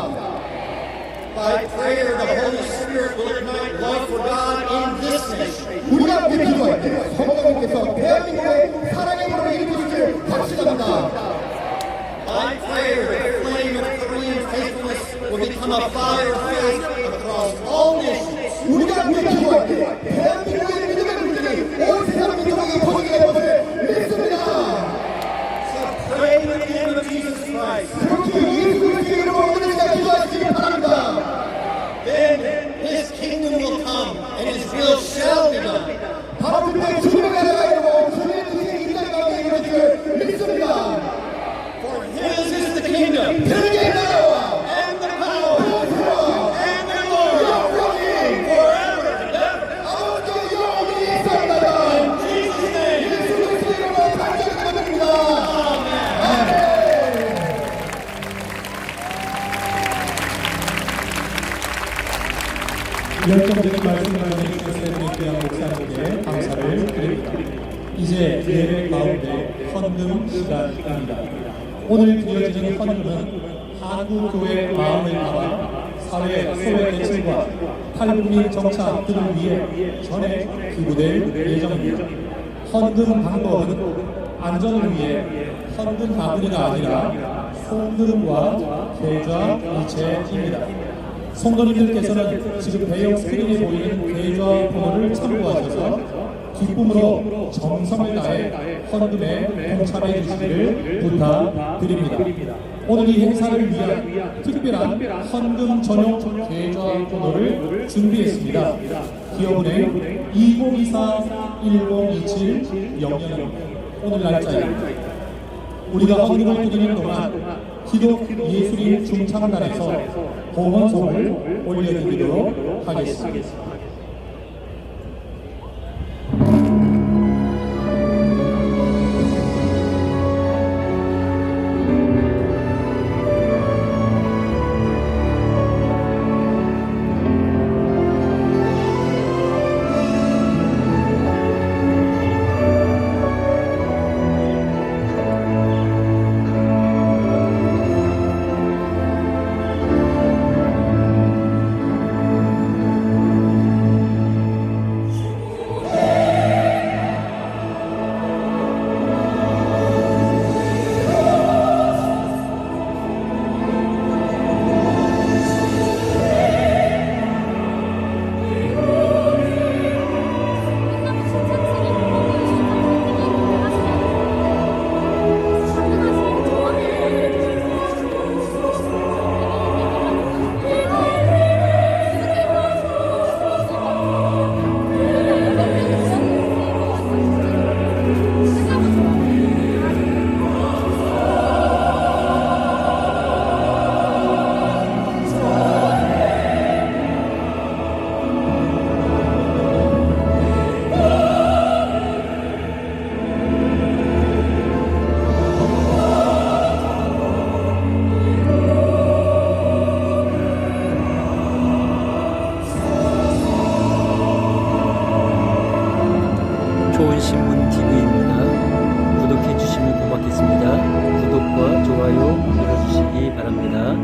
By prayer, the Holy Spirit will ignite love for God in this nation. 우리가 함께 기도할 때 성령님께서 대한민국의 사랑의 불을 일으키시길 확신합니다. By prayer, the flame of Korean faithfulness will become a fire of faith across all nations. 우리가 함께 기도할 때 대한민국의 믿음의 불길이 온 세상 민족에게 퍼지게 될 것을 믿습니다. So pray in the name of Jesus Christ. 그렇게 예수 그리스도의 이름으로 오늘 시간 기도하시기 바랍니다. Then His kingdom will come and His will shall be done. 바로 그때 주님의 나라가 이루고 주님의 뜻이 이 땅 가운데 이루어지기를 믿습니다. For His is the kingdom 그에게 나라와 and the power and the glory forever and ever. 아버지 영원히 있사옵나이다. In Jesus' name. 예수 그리스도의 이름으로 간절히 기도드립니다. 열정적인 말씀을 해주신 대한 목사님께 감사를 드립니다. 이제 예배 가운데 헌금 시간입니다. 오늘 드려지는 헌금은 한국교회 마음을 담아 사회 소외계층과 탈북민 정착들을 위해 전액 기부될 예정입니다. 헌금 방법은 안전을 위해 헌금 바구니가 아니라 송금과 계좌 이체입니다. 성도님들께서는 지금 대형 스크린에 보이는 계좌 번호를 참고하셔서 기쁨으로 정성을 다해 헌금에 동참해 주시기를 부탁드립니다. 오늘 이 행사를 위한 특별한 헌금 전용 계좌 번호를 준비했습니다. 기업은행 2024-1027-00입니다. 오늘 날짜입니다. 우리가 헌금을 드리는 동안 기독 예술인 중창단에서 봉헌송을 올려드리도록 하겠습니다. 주시기 바랍니다.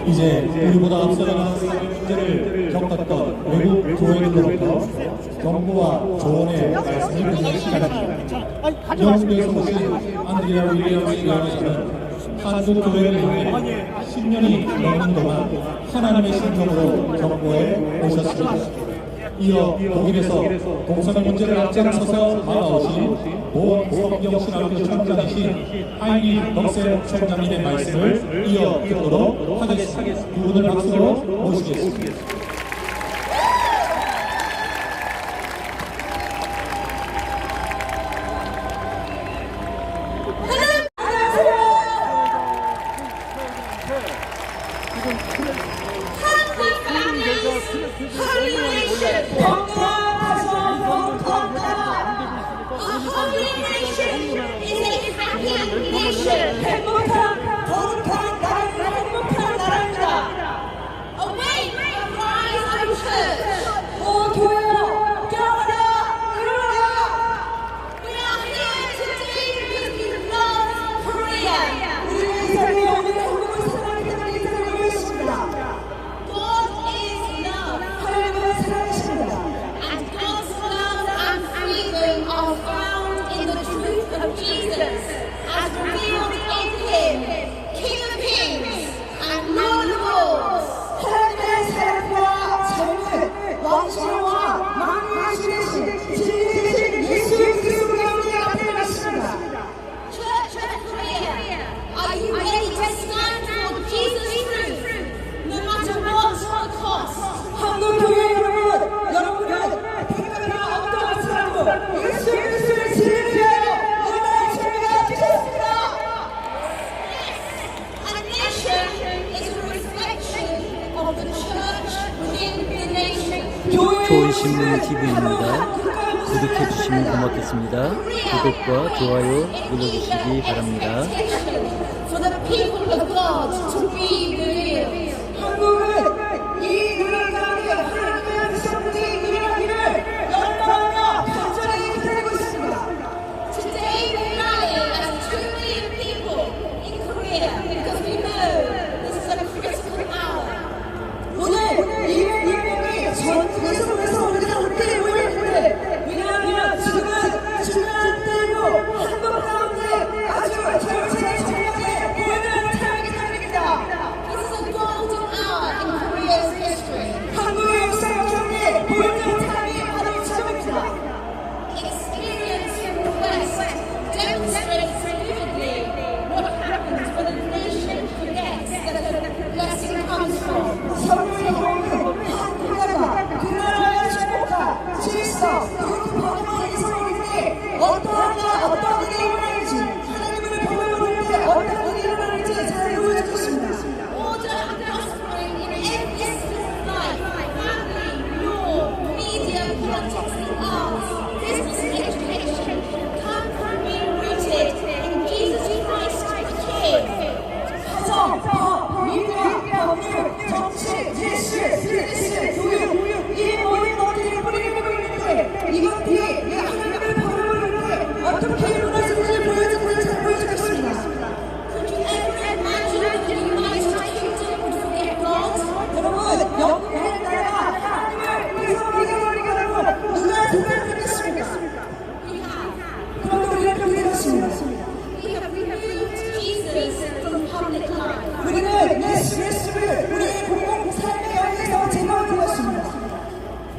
이제 우리보다 앞서가는 문제를 겪었던 외국 교회들로부터 정부와 조언의 말씀을 듣는 시간입니다. 영국에서 오신 안드레아 윌리엄스 교회는 한국 교회를 위해 10년이 넘는 동안 하나님의 신령으로 정부에 오셨습니다. 이어 독일에서 동성 문제를 앞장서서 막아오신 본 성경신학교 총장이신 하이니 넉셀 총장님의 말씀을 이어 듣도록 하겠습니다. 두 분을 박수로 모시겠습니다. God is love. 좋은 신문 TV입니다. 구독해 주시면 고맙겠습니다. 구독과 좋아요 눌러주시기 바랍니다. For the people of God to be revealed. 한국은 이 누를 가운데 하나님의 성품이 일어나기를 열망하며 간절히 기다리고 있습니다. Today we rally as 2 million people in Korea because we know this is a critical hour. 오늘 200명이 전국에서 우리가 함께 모였는데 왜냐하면 지금은 중요한 때이고 한국 가운데 아주 절체의 전략에 모여드는 타임이기 때문입니다. This is a golden hour in Korea's history. 한국의 역사 가운데 모여드는 타임이 바로 지금입니다. Experience in the West demonstrates vividly what happens when a nation forgets that the blessing comes from. 서로의 경험은 한국나라가 그 나라의 축복과 질서 그리고 번영의 이상인데 어떠한 일이 일어나는지 하나님을 보여볼 때 어떤 일이 일어나는지 잘 보여주고 있습니다. Order and prospering in every aspect of life, family, law, media, politics, the arts, business and education come from being rooted in Jesus Christ the King. 가정, 법, 미디어, 법률, 정치, 예술, 비즈니스, 교육 이 모든 것들이 뿌리를 있는데 이것들이 내 하나님을 바라보는 때 어떻게 일어나는지 보여주겠습니다. Could you ever imagine that the United Kingdom would forget God? 여러분, 영국의 나라가 하나님을 잊어버리고 누가 생각했겠습니까? 그런데 우리가 그렇게 됐습니다. We have removed Jesus from public life. 우리는 예수를 우리의 공공 삶의 영역에서 제거되었습니다.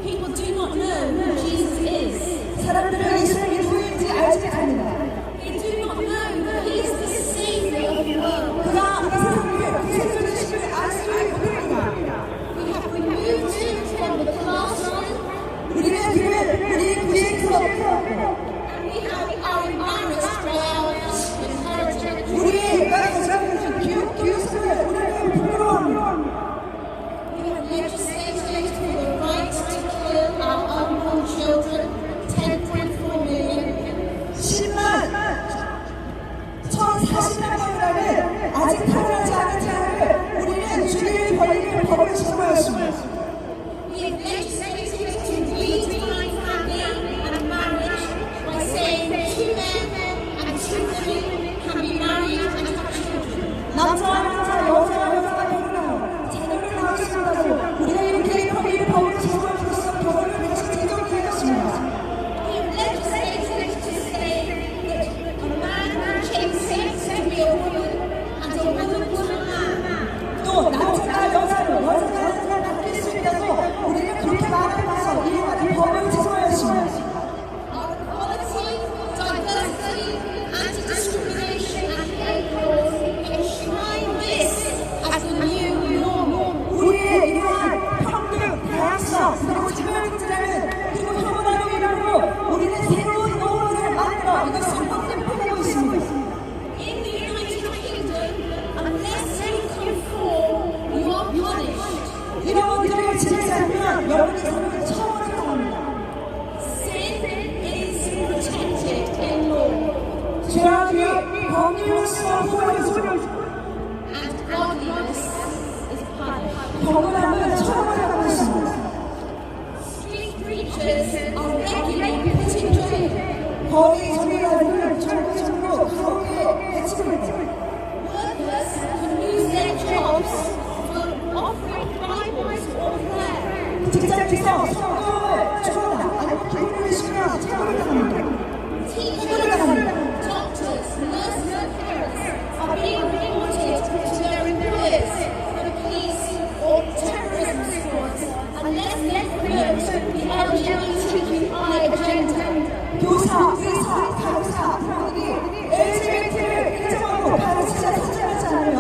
People do not know who Jesus is. 사람들은 예수님이 누구인지 알지 못합니다. They do not know that He is the Savior of the world. 그가 이 세상을 구세주이심을 알지 못합니다. We have removed Him from the classroom. 우리는 그를 우리의 구세주로 And we are embarrassed by our Christian heritage. 우리가 가진 교육성을 우리는 부끄러워합니다. We have legislated for the right to kill our unborn children, 10.4 million. 1040만 명이라는 아직 태어나지 않은 자를 우리는 죽일 권리를 법을 제정하였습니다. We have legislated to redefine family and marriage by saying 2 men and 2 women can be married and have children. 남자와 남자, 여자와 여자가 결혼하고 자녀를 낳을 수 있다고 우리가 이렇게 법을 제정함으로써 법을 다시 제정하였습니다. We have legislated to say that a man can sex to be a woman and a woman to a man. 또 남자가 여자로 여자가 남자를 바뀔 수 있다고 우리는 그렇게 말하면서 이와 같은 법을 제정하였습니다. Our equality, diversity, anti-discrimination and hate laws enshrine this as the new norm. 우리의 이러한 평등, 다양성, 그리고 차별금지라는 그리고 혐오라는 우리는 새로운 노릇을 만들어 이것을 확립하고 있습니다. In the United Kingdom, unless you conform, you are punished. 여러분들을 지키지 않으면 여러분의 삶은 처벌을 당합니다. Sin is protected in law. 죄악이 법률로서 보호해주고 And godliness is punished. 경건함은 처벌을 받고 있습니다. Street preachers are regularly put in jail. 거리 전례자들은 정부적으로 감옥에 배치됩니다. Workers can lose their jobs for offering Bibles or prayer. 직장에서 성경을 주거나 아니면 기도를 주거나 처벌을 당합니다. Teachers, doctors, nurses, and parents are being reported to their employers for the police or terrorism squads unless they promote the LGBTQI agenda. 교사, 의사, 간호사, 부모들이 LGBT를 인정하고 가르치자 선정하지 않으면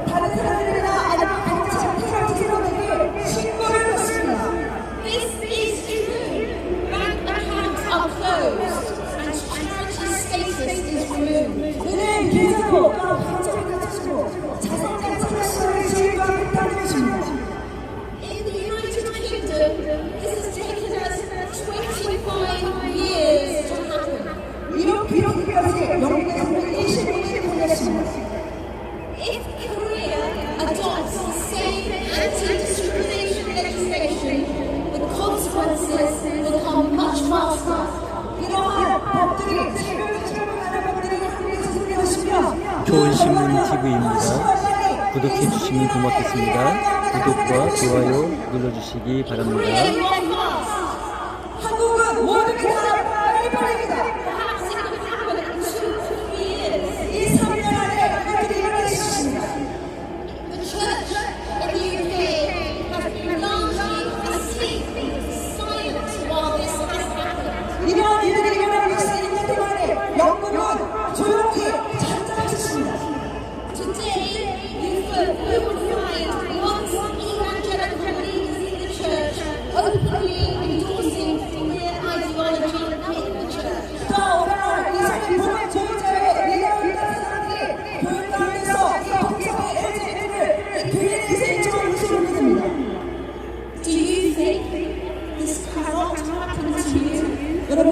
다른 사람들이나 아니면 경찰 테러 기관에게 신고를 받습니다. This is true. Bank accounts are closed and charity status is removed. 은행 계좌도 강제로 닫혀지고 자산가치 시설을 제거하겠다는 것입니다. In the United Kingdom, this is TV입니다. 구독해 주시면 고맙겠습니다. 구독과 좋아요 눌러주시기 바랍니다. 한국은 모두가 빨리빨리입니다. 이 3년 안에 이렇게 일어날 수 있습니다. The church in the UK has been largely asleep, silent while this has happened. 이런 일들이 일어나고 있는 동안에 영국은 조용히 잠잠하셨습니다. Today, you will find lots of evangelical leaders in the church openly endorsing their ideology in the church. 또 오늘 이스라엘 복음주의자의 리더를 따른 사람들이 교회 가운데서 이 동성애 LGBT를 교회에서 인정하고 있는 겁니다. Do you think this cannot happen to you? 여러분,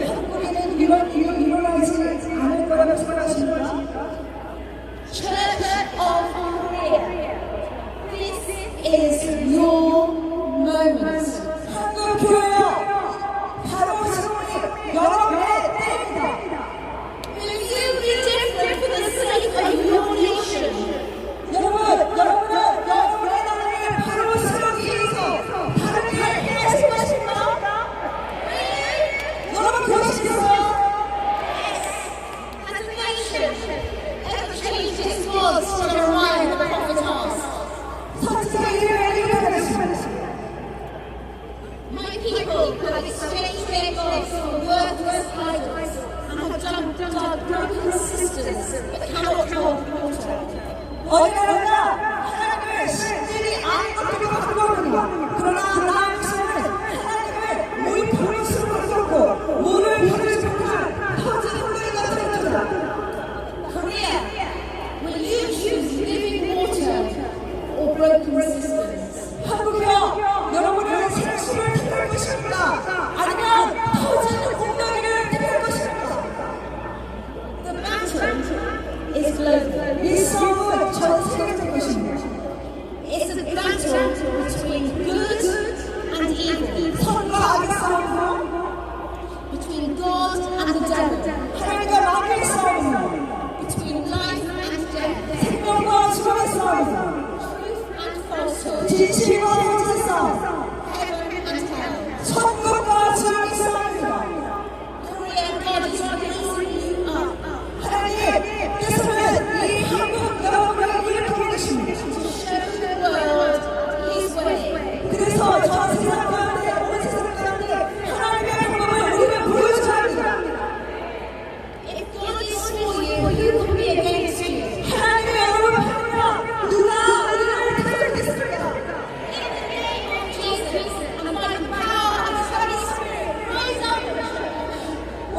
한국에는 이런 일이 일어나지 않을 거라고 생각하십니까? Church of Korea, this is your moment. 한국 교회요, 바로 지금이 여러분의 때입니다. Will you be different for the sake of your nation? 여러분은 여러분의 나라를 바로 세우기 위해서 다른 일을 해야지 마십니까? 여러분 그러시겠어요? As a nation, ever changed its words to Jeremiah the prophet asked, 선지자 이름을 읽어보겠습니다. my people have exchanged their gods for worthless idols and have dug broken cisterns but cannot hold water. 어느 나라가 하나님을 신들이 아닌 것들로 바꾸거든요. 그러나 나의 백성은 하나님을 물이 부을 수밖에 없고 물을 부을 수 없는 터진 홀로이가 되었다. Korea, will you choose living water or broken cisterns? 한국이요, 여러분은 생수를 택할 것입니까? 아니면 터지는 웅덩이를 택할 것입니까? The battle is global. 이 싸움은 전 세계적 것입니다. It's a battle between good and evil, 선과 악의 싸움이고 between God and the devil, 하나님과 마귀의 싸움입니다. between life and death, 생명과 죽음의 싸움입니다. truth and falsehood, 진실과 거짓의 싸움, heaven and hell. 천국과 지옥의 싸움입니다. Korea, God is raising you up 하나님께서는 이 한국 여러분을 일으키고 계십니다. to show the world His way. 그래서 전 세상 가운데, 온 세상 가운데 하나님의 방법을 우리는 보여줘야 합니다. If God is for you, who can be against you? 하나님의 여러분을 하면 누가 우리를 택하겠습니까? In the name of Jesus and by the power of the Holy Spirit, rise up. 오,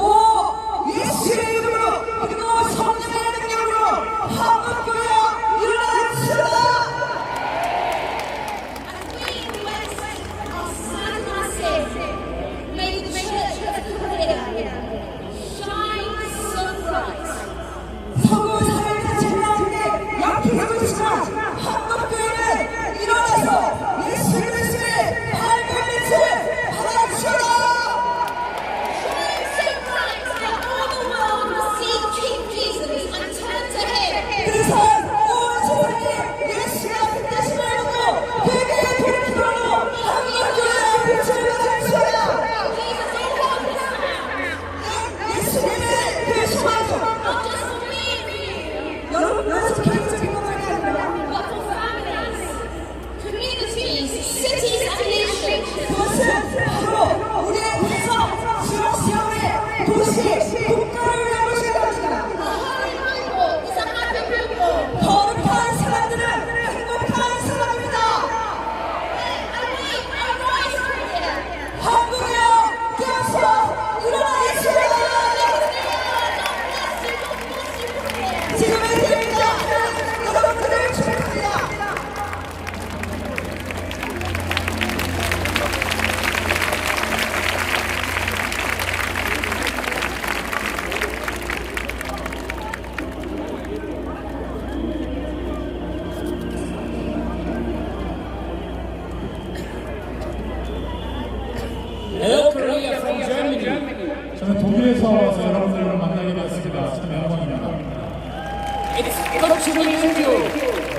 예수의 이름으로 그리고 성령의 능력으로 한국교회가 일어나십시다. As we in the West are sad in our sin, may the Church of Korea shine so bright. 서구 사회 자체 가운데 약해지고 있지만 한국교회는 일어나서 예수 그리스도의 밝은 빛을 발하십시다. Shine so bright that all the world will see King Jesus and turn to Him. 그래서 온 세상에 예수가 빛나심을 알고 회개의 돌을 들어도 한국교회의 빛을 발하십시다. Jesus is on now, 예수님의 그 소망도 not just for me and you, 여러분 여기서 개인적인 것만이 아니라 but for families, communities, cities and nations. 그것은 바로 우리의 가정, 지역, 도시, 국가를 위한 것인 것입니다. A holy people is a happy people. 거룩한 사람들은 행복한 사람입니다. Arise, Korea. 한국이여 깨어서 일어나십시다. 지금의 때입니다. 여러분들을 축복합니다. 저는 독일에서 와서 여러분들을 만나게 되었습니다. 참 영광입니다. It's continuing with you.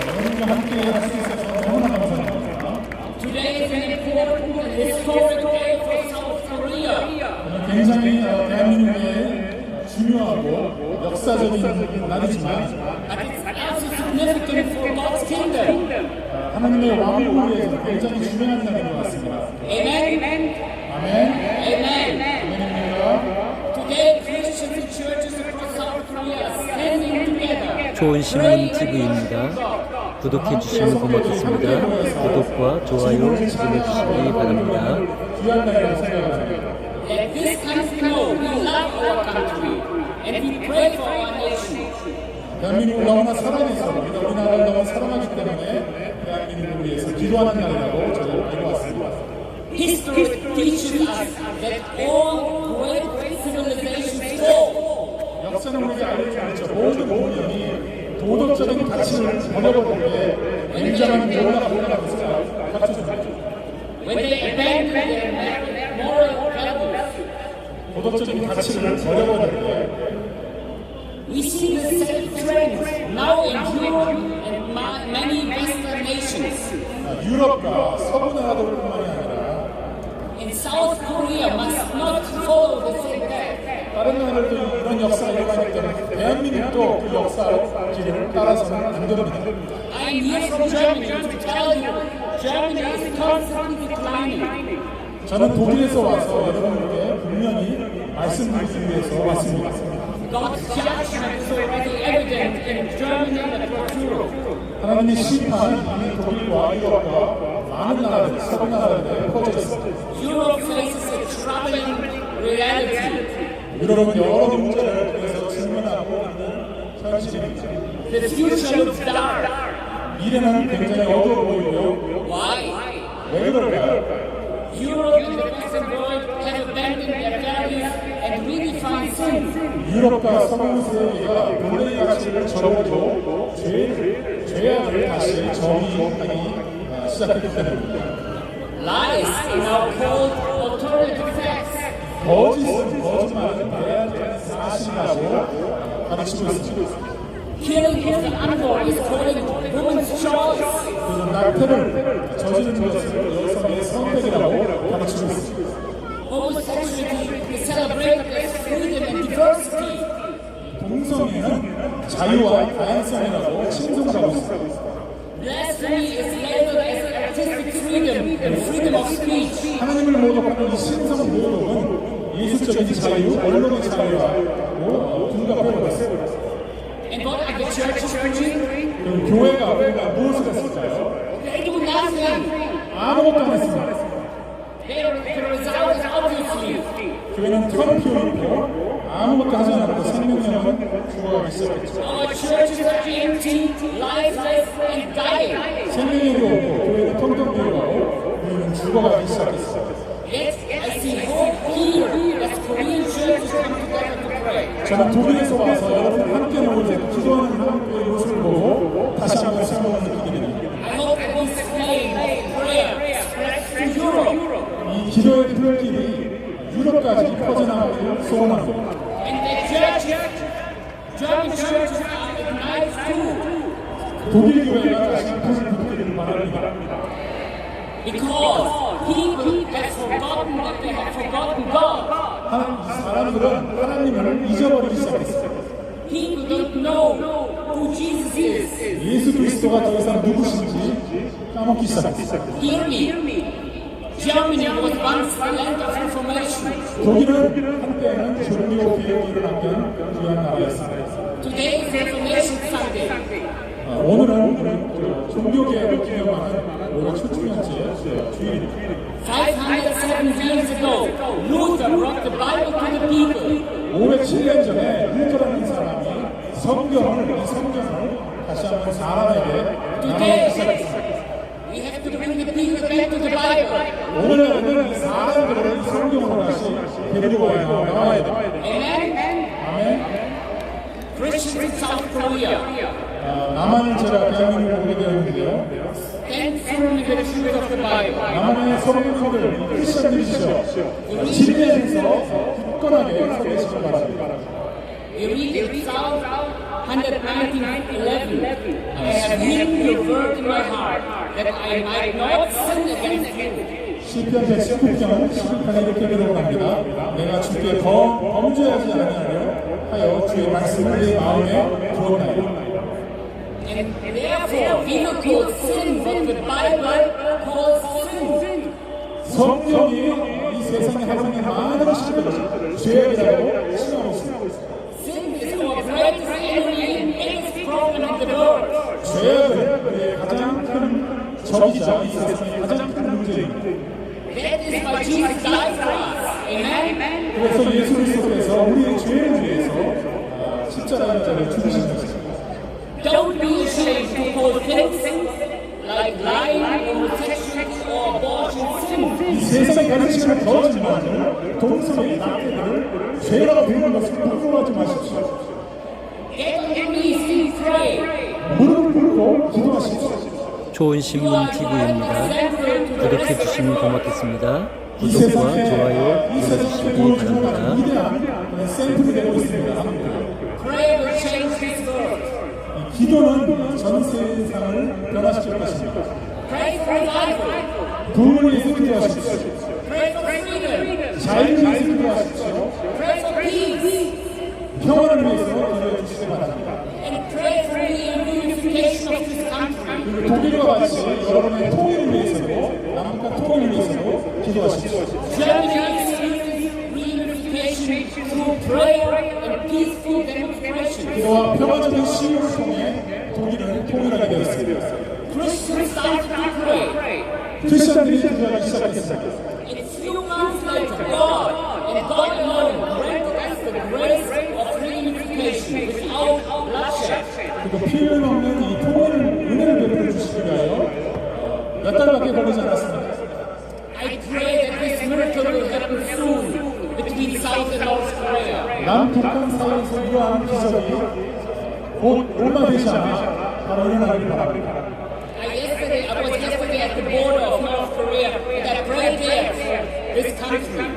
여러분과 함께 할 수 있어서 너무나 감사합니다. Today is an important and historic day for South Korea. 오늘 굉장히 대한민국의 중요하고 역사적인 날이지만 But it's also significant for God's kingdom. 하나님의 왕국을 위해서 굉장히 중요한 날인 것 같습니다. Amen. 아멘. Amen. 아멘입니다. Today, Christians and churches across South Korea are standing together. 좋은 시민 TV입니다. 구독해 주시면 고맙겠습니다. 구독과 좋아요 눌러주시기 바랍니다. 귀한 날이라고 생각합니다. Let this country know we love our country and we pray for our nation. 대한민국을 너무나 사랑해서 우리가 우리나라를 너무 사랑하기 때문에 대한민국을 위해서 기도하는 날이라고 저는 알고 왔습니다. History teaches us that all great civilizations fall. 역사는 우리에게 알려주죠. 모든 문명이 도덕적인 가치를 버려버릴 때 굉장한 묘가 올라가고 있어요. When they abandon their moral values, 도덕적인 가치를 버려버릴 때 we see the same trend now in Europe and many Western nations. 유럽과 서구 나라들뿐만이 아니라 In South Korea must not follow the same path. 다른 나라들도 이런 역사가 일어나기 때문에 대한민국도 그 역사길을 따라서는 안 됩니다. I am here from Germany to tell you Germany is constantly declining. 저는 독일에서 와서 여러분에게 분명히 말씀드리기 위해서 왔습니다. God's judgment is already evident in Germany and across Europe. 하나님의 심판이 이미 독일과 유럽과 많은 나라들, 서구 나라들에 퍼져 있습니다. Europe faces a troubling reality. 유럽은 여러 문제를 통해서 직면하고 있는 현실입니다. The future looks dark. 미래는 굉장히 어두워 보이고요. Why? 왜 그럴까요? Europe and the Western world have abandoned their values and redefined sin. 유럽과 서구 세계가 본래의 가치를 저버리고 죄악을 다시 정의하기 시작했기 때문입니다. Lies are now called alternative facts. 거짓말은 대안된 사실이라고 가르치고 있습니다. Killing of the unborn is called woman's choice. 그리고 낙태를 저지른 것을 여성의 선택이라고 가르치고 있습니다. Homosexuality is celebrated as freedom and diversity. 동성애는 자유와 다양성이라고 칭송하고 있습니다. Blasphemy is labeled as artistic freedom and freedom of speech. 하나님을 모독하는 이 신성 모독은 예술적인 자유, 언론의 자유라고 둔갑해버렸습니다. And what are the churches doing? 그럼 교회가 무엇을 했을까요? They do nothing. 아무것도 안 했습니다. The result is obviously 교회는 텅비어있고 아무것도 하지 않았고 생명력은 죽어가기 시작했죠. our churches are empty, lifeless, and dying. 생명력이 없고 교회는 텅텅 비어가고 우리는 죽어가기 시작했어요. Yet I see hope here as Korean churches come together to pray. 저는 독일에서 와서 여러분 함께 모여서 기도하는 한국의 모습을 보고 다시 한번 생각을 느끼게 됩니다. I hope that this flame of prayer spreads to Europe. 이 기도의 불길이 유럽까지 퍼져나가기를 소원합니다. And the churches, German churches are ignited too. 독일 교회가 다시 불을 붙기를 바랍니다. Because people have forgotten that they have forgotten God. 사람들은 하나님을 잊어버리기 시작했어요. People don't know who Jesus is. 예수 그리스도가 더 이상 누구신지 까먹기 시작했어요. Hear me. Germany was once a land of information. 독일은 한때는 종교 개혁이 일어났던 귀한 나라였습니다. Today is Reformation Sunday. 오늘은 종교 개혁을 기념하는 올해 초충년째 주일입니다. 507 years ago, Luther brought the Bible to the people. 507년 전에 루터라는 사람이 이 성경을 다시 한번 사람에게 나누기 시작했습니다. We have to bring the people back to the Bible. 오늘은 이 사람들을 성경으로 다시 데리고 나와야 됩니다. Amen? 아멘. Christians in South Korea, 남한은 제가 대한민국에 오게 되었는데요. stand firm in the truth of the Bible. 남한의 성도들, 크리스천들이시죠. 진리에서 굳건하게 서 계시길 바랍니다. You read it Psalm 119:11. I have hidden your word in my heart, that I might not sin against you. 시편 119편 11편에 이렇게 기록합니다. 내가 주께 범죄하지 아니하려 하여 주의 말씀을 내 마음에 두었나이다. And therefore, we will call sin what the Bible calls sin. 성경이 이 세상에 하고 있는 많은 시들을 죄악이라고 칭하고 있습니다. Sin is our greatest enemy and biggest problem in the world. 죄악은 우리의 가장 큰 적이자 이 세상의 가장 큰 문제입니다. That is why Jesus died for us. Amen. 그래서 예수 그리스도께서 우리의 죄를 위해서 십자가에 죽으신 것입니다. Don't be ashamed to call things like lying, homosexuality, or abortion sin. 이 세상의 가르치는 거짓말을 동성애 낙태를 죄라고 부르는 것을 부끄러워하지 마십시오. Get on your knees and pray. 무릎을 꿇고 기도하십시오. 좋은 시민 TV입니다. 구독해 주시면 고맙겠습니다. 구독과 좋아요 눌러주시기 바랍니다. 위대한 샘플이 되고 있습니다. Pray will change this world. 기도는 전 세상을 변화시킬 것입니다. Pray for revival. 부흥을 위해서 기도하십시오. Pray for freedom. 자유를 위해서 기도하십시오. Pray for peace. 평화를 위해서 기도해 주시기 바랍니다. And pray for the unification of this country. 독일과 같이 여러분의 통일을 위해서도 남북한 통일을 위해서도 기도하십시오. Germany experiences reunification through prayer and peaceful demonstration. 기도와 평화적인 시위를 통해 독일을 통일하게 되었습니다. Christians started to pray. 크리스천들이 기도하기 시작했습니다. And few months later, God and God alone granted us the grace of reunification without bloodshed. 그리고 피 흘림 없는 이 통일을 은혜를 베풀어 주시기 위하여 몇 달밖에 걸리지 않았습니다. I pray that this miracle will happen soon between South and North Korea. 남북한 사이에서 이러한 기적이 곧 얼마 되지 않아 바로 일어나길 바랍니다. I was yesterday at the border of North Korea and I prayed there for this country.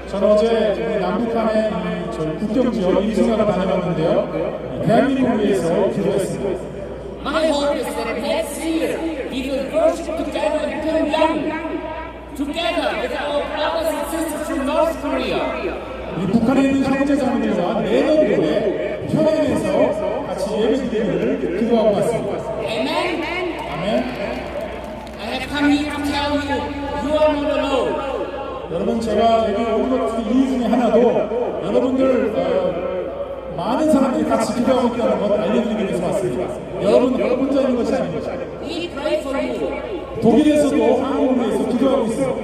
저는 어제 우리 남북한의 저 국경 지역 이중학을 다녀봤는데요. 대한민국을 위해서 기도했습니다. My hope is that next year we will worship together in Pyongyang, together with our brothers and sisters from North Korea. 이 북한에 있는 형제자매들과 내년도에 평양에서 같이 예배드리기를 기도하고 왔습니다. Amen. 아멘. I have come here to tell you, you are not alone. 여러분 제가 여기 온 것 이유 중에 하나도 여러분들 많은 사람들이 같이 기도하고 있다는 것 알려드리기 위해서 왔습니다. 여러분 혼자 있는 것이 아닙니다. We pray for you. 독일에서도 한국을 위해서 기도하고 있습니다.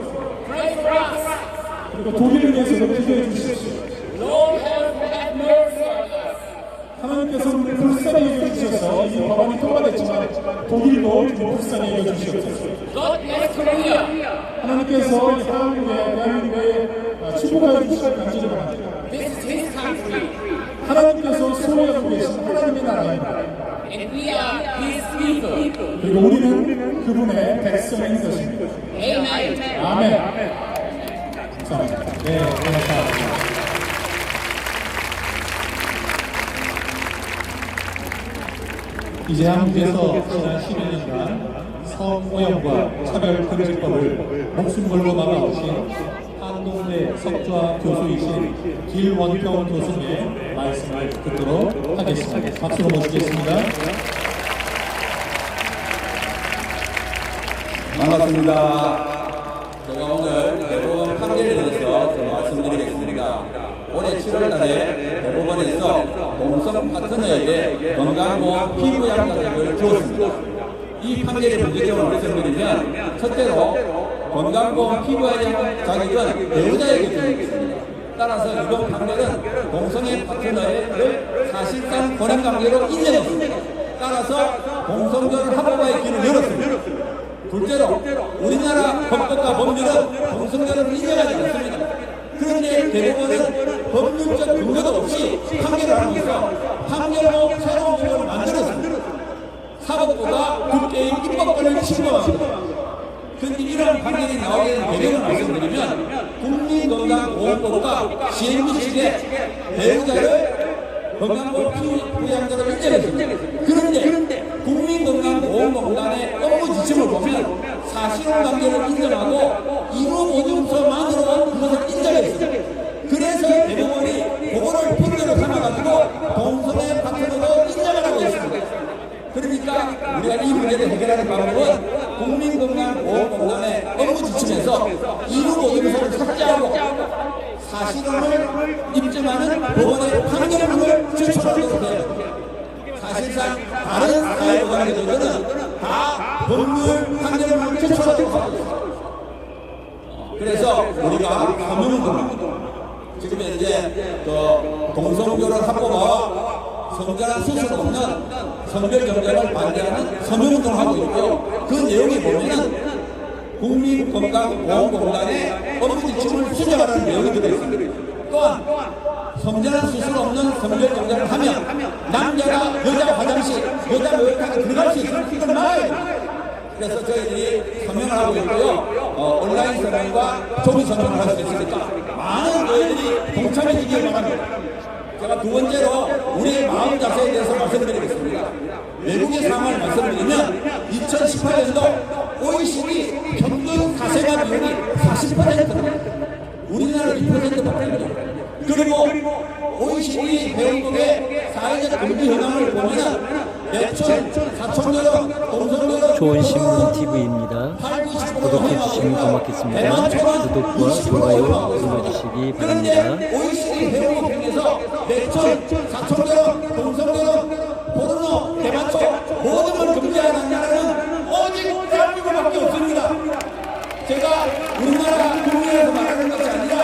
Pray for us. 그리고 독일을 위해서도 기도해 주십시오. Lord, have mercy on us. 하나님께서 우리를 불쌍히 여겨주셔서 이 법안이 통과됐지만 독일도 좀 불쌍히 여겨주시옵소서. God bless Korea. 하나님께서 이 한국에 대한민국에 축복하여 주시길 간절히 바랍니다. This is His country, 하나님께서 소유하고 계신 하나님의 나라입니다. and we are His people. 그리고 우리는 그분의 백성인 것입니다. Amen. 아멘. 감사합니다. 네, 고맙습니다. 이제 한국에서 지난 11년간 성오염과 차별금지법을 목숨 걸고 막아오신 한동대 석좌 교수이신 길원평 교수님의 말씀을 듣도록 하겠습니다. 박수로 모시겠습니다. 반갑습니다. 제가 오늘 대법원 판결에 대해서 말씀드리겠습니다. 올해 7월달에 대법원에서 동성 파트너에게 건강보험 피부약 자격을 주었습니다. 이 판결의 문제점을 말씀드리면, 첫째로 건강보험 피부약 자격은 배우자에게 주는 것입니다. 따라서 이번 판결은 동성애 파트너를 사실상 권한관계로 인정했습니다. 따라서 동성결 합법화의 길을 열었습니다. 둘째로 우리나라 법과 법률은 동성결을 인정하지 않습니다. 그런데 대법원은 법률적 근거도 없이 판결을 하면서 판결로 새로운 법을 만들었습니다. 사법부가 국회의 입법권을 침범합니다. 그런데 이런 판결이 나오게 된 배경을 말씀드리면 국민건강보험법과 시행규칙에 배우자를 건강보험 부양자로 인정했습니다. 그런데 국민건강보험공단의 업무 지침을 보면 사실관계를 인정하고 이루보증서만으로 그것을 인정했습니다. 그래서 대법원이 그거를 핑계로 삼아가지고 동성애 파트너로 인정을 하고 있습니다. 그러니까 우리가 이 문제를 해결하는 방법은 국민건강보험공단의 업무 지침에서 이루보증서를 삭제하고 사실혼을 입증하는 법원의 판결문을 제출하도록 해야 됩니다. 사실상 다른 사회보장제도는 다 법률 판결문을 제출하도록 하고 있습니다. 그래서 우리가 서명운동 지금 이제 동성결혼 합법화와 성전환 수술 없는 성별정정을 반대하는 서명운동을 하고 있고요. 그 내용에 보면은 국민건강보험공단의 업무 지침을 수정하라는 내용이 들어있습니다. 또한 성전환 수술 없는 성별정정을 하면 남자가 여자 화장실, 여자 목욕탕에 들어갈 수 있는 걸 막아야 됩니다. 그래서 저희들이 서명을 하고 있고요. 온라인 서명과 조기 서명을 할 수 있으니까 많은 저희들이 동참해 주기를 바랍니다. 제가 두 번째로 우리의 마음 자세에 대해서 말씀드리겠습니다. 외국의 상황을 말씀드리면 2018년도 OECD 평균 가세가 비율이 40%입니다. 우리나라는 2%밖에 안 돼요. 그리고 OECD 회원국의 사회적 금기 현황을 보면 매출 4,000여 동성결혼 좋은 신문 TV입니다. 구독해 주시면 고맙겠습니다. 구독과 좋아요 눌러주시기 바랍니다. OECD 회원국 중에서 매출 4,000여 동성결혼 포르노 대마초 모든 걸 금지하는 나라는 오직 대한민국밖에 없습니다. 제가 우리나라 국민에서 말하는 것이 아니라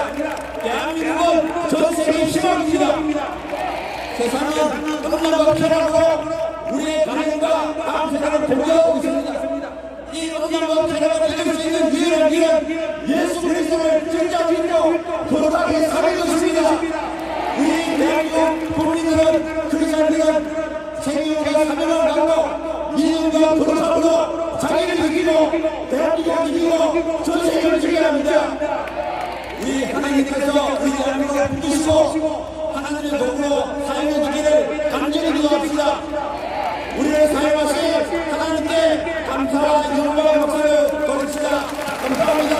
대한민국은 전 세계의 희망입니다. 세상은 음란과 쾌락으로 우리의 가정과 다음 세대를 공개하고 있습니다. 이 음란과 쾌락을 이길 수 있는 유일한 길은 예수 그리스도를 진짜 믿고 거룩하게 사는 것입니다. 우리 대한민국 국민들은 크리스찬들은 생명과 사명을 갖고 믿음과 거룩함으로 자기를 이기고 대한민국을 이기고 전 세계를 지켜야 합니다. 우리 하나님께서 우리 대한민국을 붙드시고 하나님의 도구로 사용해주기를 간절히 기도합시다. 우리를 사용하신 하나님께 감사와 영광의 박수를 돌립시다. 감사합니다.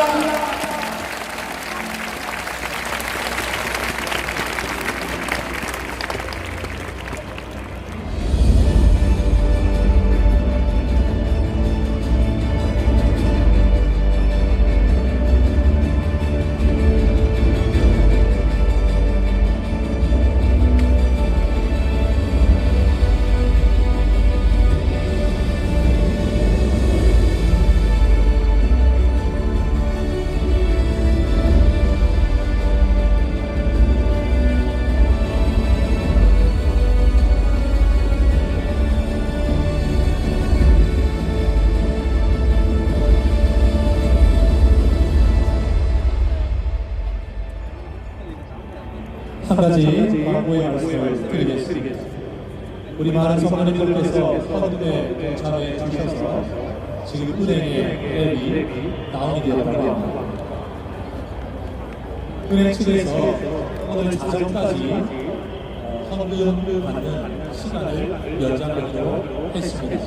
한 가지 광고의 말씀을 드리겠습니다. 우리 많은 성도님들께서 펀드에 참여해 주셔서 지금 은행에 앱이 다운이 되었다고 합니다. 은행 측에서 오늘 자정까지 현금 받는 시간을 연장하기로 했습니다.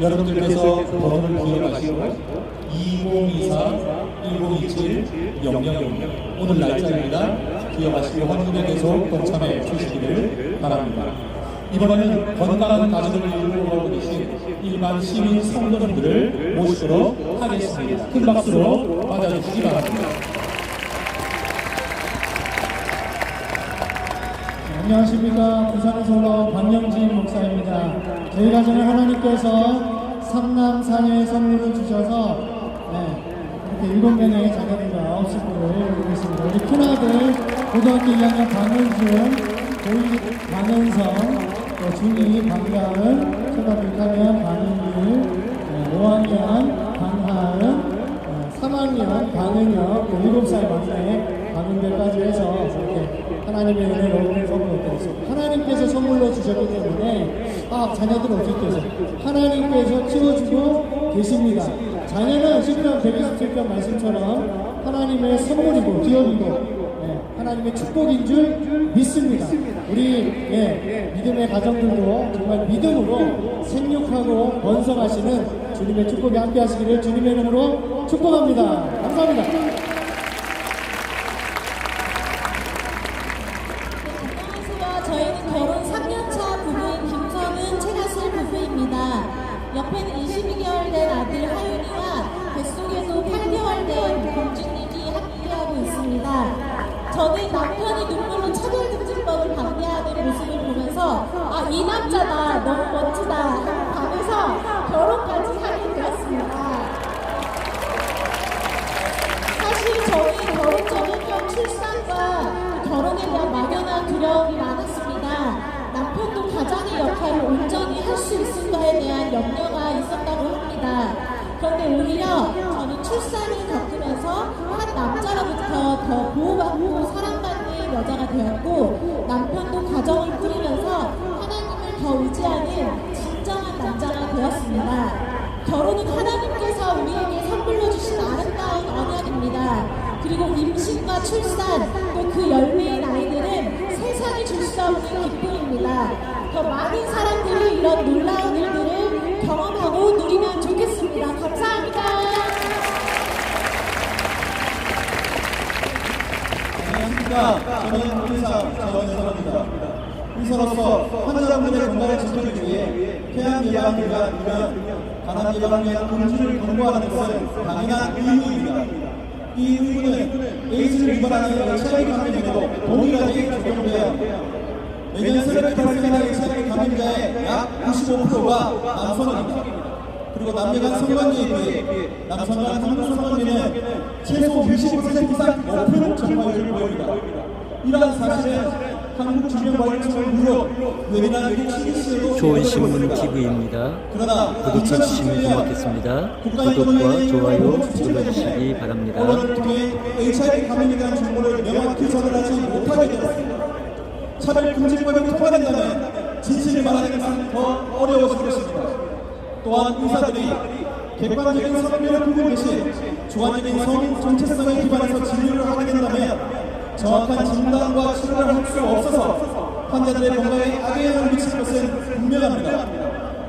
여러분들께서 번호를 기억하시고 2024-1027-000 오늘 날짜입니다. 기억하시고 헌금에 계속 동참해 주시기를 바랍니다. 이번에는 건강한 가정을 이루고 계신 일반 시민 성도님들을 모시도록 하겠습니다. 큰 박수로 맞아주시기 바랍니다. 안녕하십니까. 부산에서 올라온 박영진 목사입니다. 저희 가정을 하나님께서 삼남사녀의 선물을 주셔서 이렇게 7명의 자녀들과 9분을 이루고 있습니다. 우리 큰아들 고등학교 2학년 박은준, 고2 박은성, 중2 박가은, 초등학교 6학년 박은일, 5학년 박하은, 3학년 박은혁, 7살 막내 박은별까지 해서 이렇게 하나님의 은혜로 선물로 드렸습니다. 하나님께서 선물로 주셨기 때문에 자녀들 어떻게 하나님께서 키워주고 계십니다. 자녀는 시편 127편 말씀처럼 하나님의 선물이고 기업이고 하나님의 축복인 줄 믿습니다. 우리 믿음의 가정들도 정말 믿음으로 생육하고 번성하시는 주님의 축복이 함께 하시기를 주님의 이름으로 축복합니다. 감사합니다. 안녕하세요. 저희는 결혼 3년차 부부인 김성은 최다슬 부부입니다. 옆에는 22개월 된 아들 하윤이와 뱃속에도 8개월 된 공주님이 함께하고 있습니다. 저는 남편이 눈물로 차별금지법을 반대하는 모습을 보면서 이 남자다, 너무 멋지다 하고 밤에서 결혼까지 하게 되었습니다. 사실 저희 결혼 전에는 출산과 결혼에 대한 막연한 두려움이 많았습니다. 남편도 가장의 역할을 온전히 할 수 있을까에 대한 염려가 있었다고 합니다. 그런데 오히려 저는 출산을 겪으면서 한 남자로부터 더 보호받고 사랑받는 여자가 되었고, 남편도 가정을 꾸리면서 하나님을 더 의지하는 진정한 남자가 되었습니다. 결혼은 하나님께서 우리에게 선물로 주신 아름다운 언약입니다. 그리고 임신과 출산, 또 그 열매인 아이들은 세상이 줄 수 없는 기쁨입니다. 더 많은 사람들이 이런 놀라운 일들을 경험하고 누리면 좋겠습니다. 감사합니다. 안녕하십니까. 저는 의사 전현석입니다. 의사로서 환자분들의 건강을 지키기 위해 폐암 예방을 위한 간암 예방을 위한 공주를 권고하는 것은 당연한 의무입니다. 이 의무는 에이즈를 유발하는 HIV 감염에도 동일하게 적용돼야 합니다. 매년 새롭게 발생하는 HIV 감염자의 약 95%가 남성입니다. 그리고 남녀 간 성관계에 비해 남성 간 성관계는 최소 60% 이상 높은 정화율을 보입니다. 이러한 사실은 한국질병관리청을 물론 웨비나 CDC에도 좋은신문 TV입니다. 구독해 주시면 고맙겠습니다. 구독과 좋아요 눌러주시기 바랍니다. 언론을 통해 HIV 감염에 대한 정보를 명확히 전달하지 못하게 되었습니다. 차별금지법이 통과된다면 진실을 말하는 것은 더 어려워질 것입니다. 또한 의사들이 객관적인 성명을 보고 대신 주관적인 성인 정체성에 기반해서 진료를 하게 된다면 정확한 진단과 치료를 할 수 없어서 환자들의 건강에 악영향을 미칠 것은 분명합니다.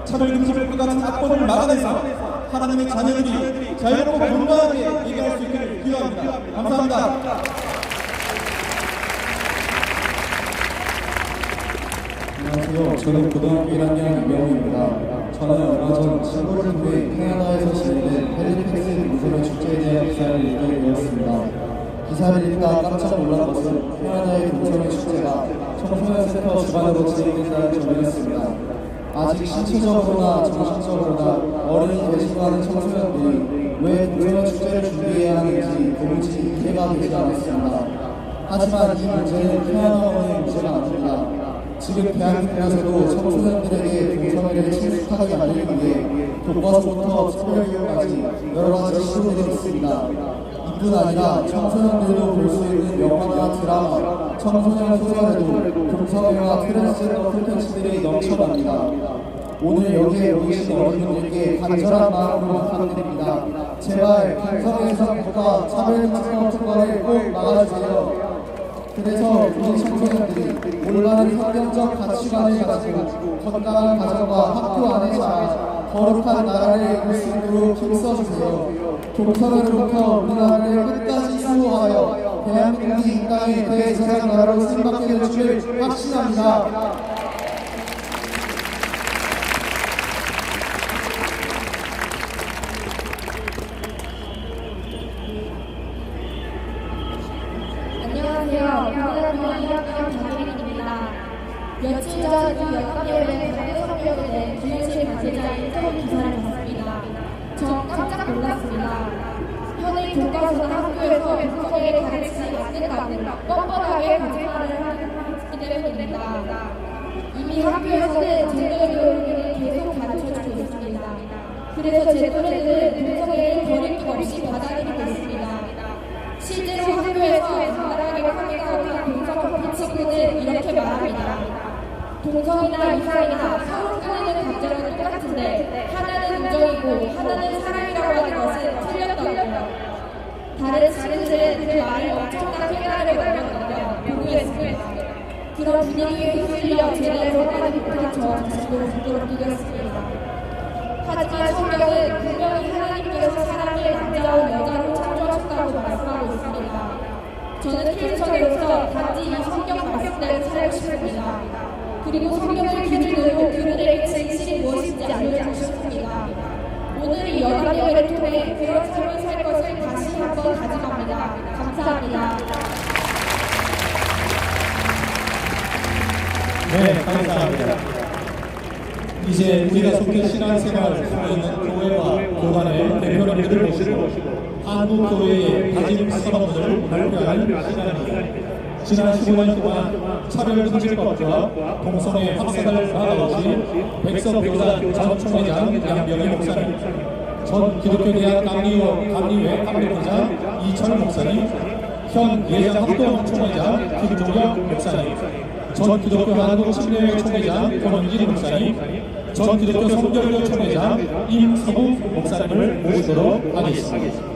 차별금지법과 같은 악법을 막아내서 하나님의 자녀들이 자유롭고 건강하게 얘기할 수 있기를 기도합니다. 감사합니다. 안녕하세요. 저는 고등학교 1학년 이명우입니다. 저는 얼마 전 친구를 통해 캐나다에서 진행된 헬리팩스 무소년 축제에 대한 기사를 읽게 되었습니다. 기사를 읽다 깜짝 놀란 것은 캐나다의 무소년 축제가 청소년 센터 주관으로 진행된다는 점이었습니다. 아직 신체적으로나 정신적으로나 어른이 되지도 않은 청소년들이 왜 무소년 축제를 준비해야 하는지 도무지 이해가 되지 않았습니다. 하지만 이 문제는 캐나다만의 문제가 아닙니다. 지금 대한민국에서도 청소년들에게 동성애를 친숙하게 알리기 위해 교과서부터 처벌교육까지 여러 가지 시도들이 있습니다. 이뿐 아니라 청소년들도 볼 수 있는 영화나 드라마, 청소년 소설에도 동성애와 트랜스젠더 콘텐츠들이 넘쳐납니다. 오늘 여기에 오신 어린이들께 간절한 마음으로 부탁드립니다. 제발 동성애 성폭과 차별금지법 통과를 꼭 막아주세요. 그래서 우리 청소년들이 올바른 성경적 가치관을 가지고 건강한 가정과 학교 안에 자라 거룩한 나라를 이룰 수 있도록 힘써주세요. 동성애로부터 우리나라를 끝까지 수호하여 대한민국이 이 땅의 대제사장 나라로 승박해 될 줄을 확신합니다. 며칠 전 열강예회 강대성교에 대해 기획실 관계자의 인터뷰 기사를 봤습니다. 저 깜짝 놀랐습니다. 현행 교과서나 학교에서 동성애를 가르치지 않는다는 뻔뻔하게 거짓말을 하기 때문입니다. 이미 학교에서는 젠더 교육을 계속 가르쳐주고 있습니다. 그래서 제 또래들은 동성애를 버릴 것 없이 받아들이고 있습니다. 실제로 학교에서 강하게 확인하는 동성 커플 친구는 이렇게 말합니다. 동성이나 이상이나 서로 끊이는 감정은 똑같은데 하나는 우정이고 하나는 사랑이라고 하는 것은 틀렸다고요. 다른 친구들은 그 말에 엄청난 쾌감을 먹었는데요. 보고했습니다. 그런 분위기에 휩쓸려 제대로 하지 못한 저 자신도 부끄럽기도 했습니다. 하지만 성경은 분명히 하나님께서 사람을 남자와 여자로 창조하셨다고 말씀하고 있습니다. 저는 크리스천으로서 단지 이 성경 말씀대로 살고 싶습니다. 그리고 성경을 기준으로 그들에게 진실이 무엇인지 알려주고 싶습니다. 오늘 이 연합 예배를 통해 그런 삶을 살 것을 다시 한번 다짐합니다. 감사합니다. 네, 감사합니다. 이제 우리가 속해 신앙생활을 하고 있는 교회와 교단의 대표님들을 모시고 한국교회의 다짐 선언문을 발표하는 시간입니다. 지난 15년 동안 차별금지법과 동성애 확산을 막아오신 백석교단 전 총회장 양병희 목사님, 전 기독교대학 감리회 감리회장 이철 목사님, 현 예장합동 총회장 김종혁 목사님, 전 기독교 한국침례회 총회장 권원진 목사님, 전 기독교 성결교 총회장 임서부 목사님을 모시도록 하겠습니다.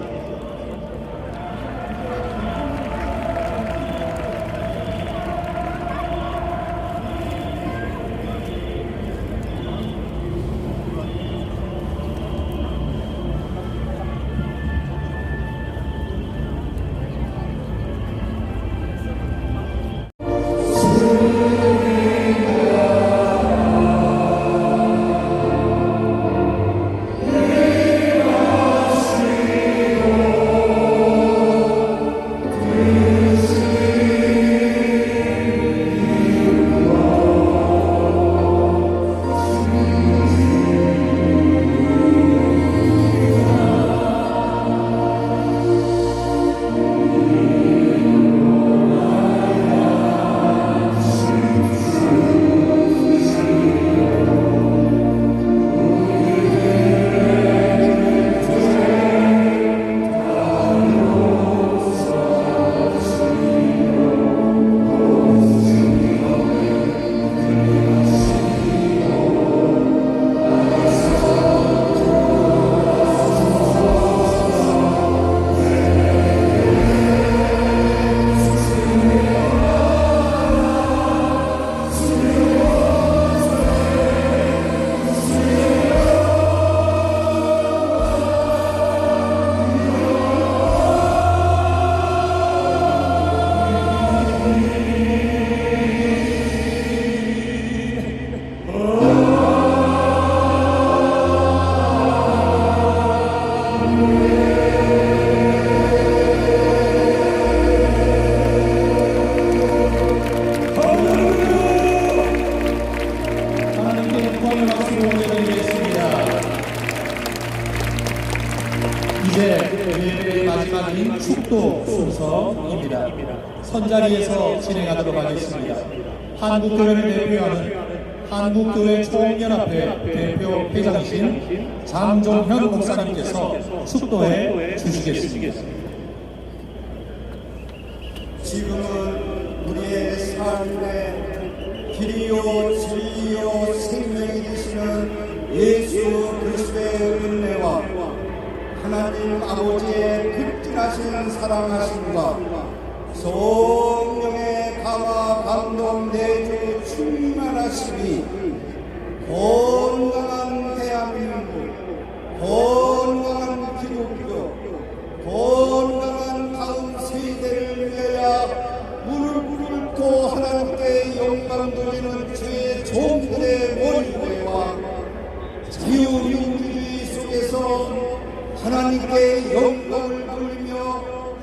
축도 순서입니다. 선자리에서 진행하도록 하겠습니다. 한국교회를 대표하는 한국교회 총연합회 대표 회장이신 장종현 목사님께서 축도해 주시겠습니다. 지금은 우리의 삶의 길이요 진리요 생명이 되시는 예수 그리스도의 은혜와 하나님 아버지의 극진하신 사랑하심과 성령의 감화 감동 내주 충만하심이 건강한 대한민국, 건강한 기독교, 건강한 다음 세대를 위하여 무릎 꿇고 하나님께 영광 돌리는 주의 종들의 원회와 자유민주주의 속에서 하나님께 영광을 돌리며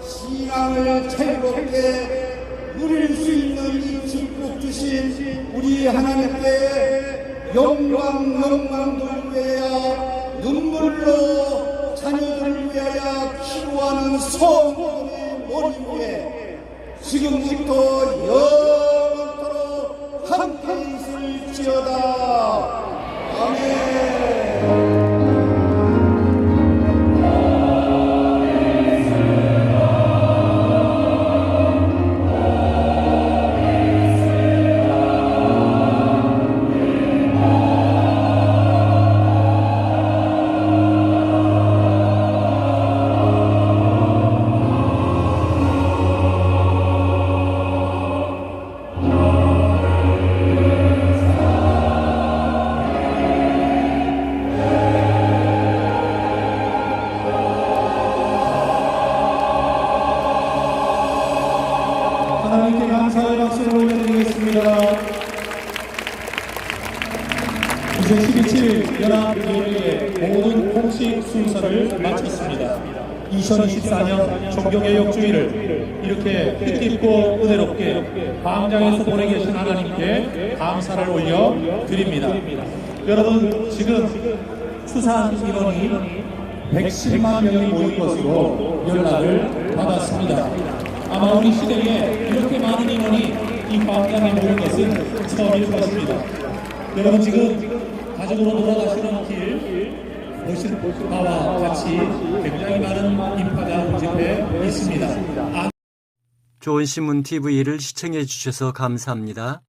신앙을 즐겁게 누릴 수 있는 이 축복 주신 우리 하나님께 영광 돌리며 눈물로 자녀들을 위하여 기도하는 성도의 머리 위에 지금부터 영원토록 함께 있을지어다. 아멘. 박수를 올려드리겠습니다. 이제 12.7 연합예배의 모든 공식 순서를 마쳤습니다. 2024년 종교개혁주의를 이렇게 뜻깊고 은혜롭게 광장에서 보내 계신 하나님께 감사를 올려 드립니다. 여러분, 지금 추산 인원이 110만 명이 모일 것으로 연락을 받았습니다. 아마 우리 시대에 이렇게 많은 인원이 이 광장에 모인 것은 처음일 것입니다. 여러분, 지금 가족으로 돌아가시는 길 보실 바와 같이 굉장히 많은 인파가 모집해 있습니다. 좋은 신문 TV를 시청해 주셔서 감사합니다.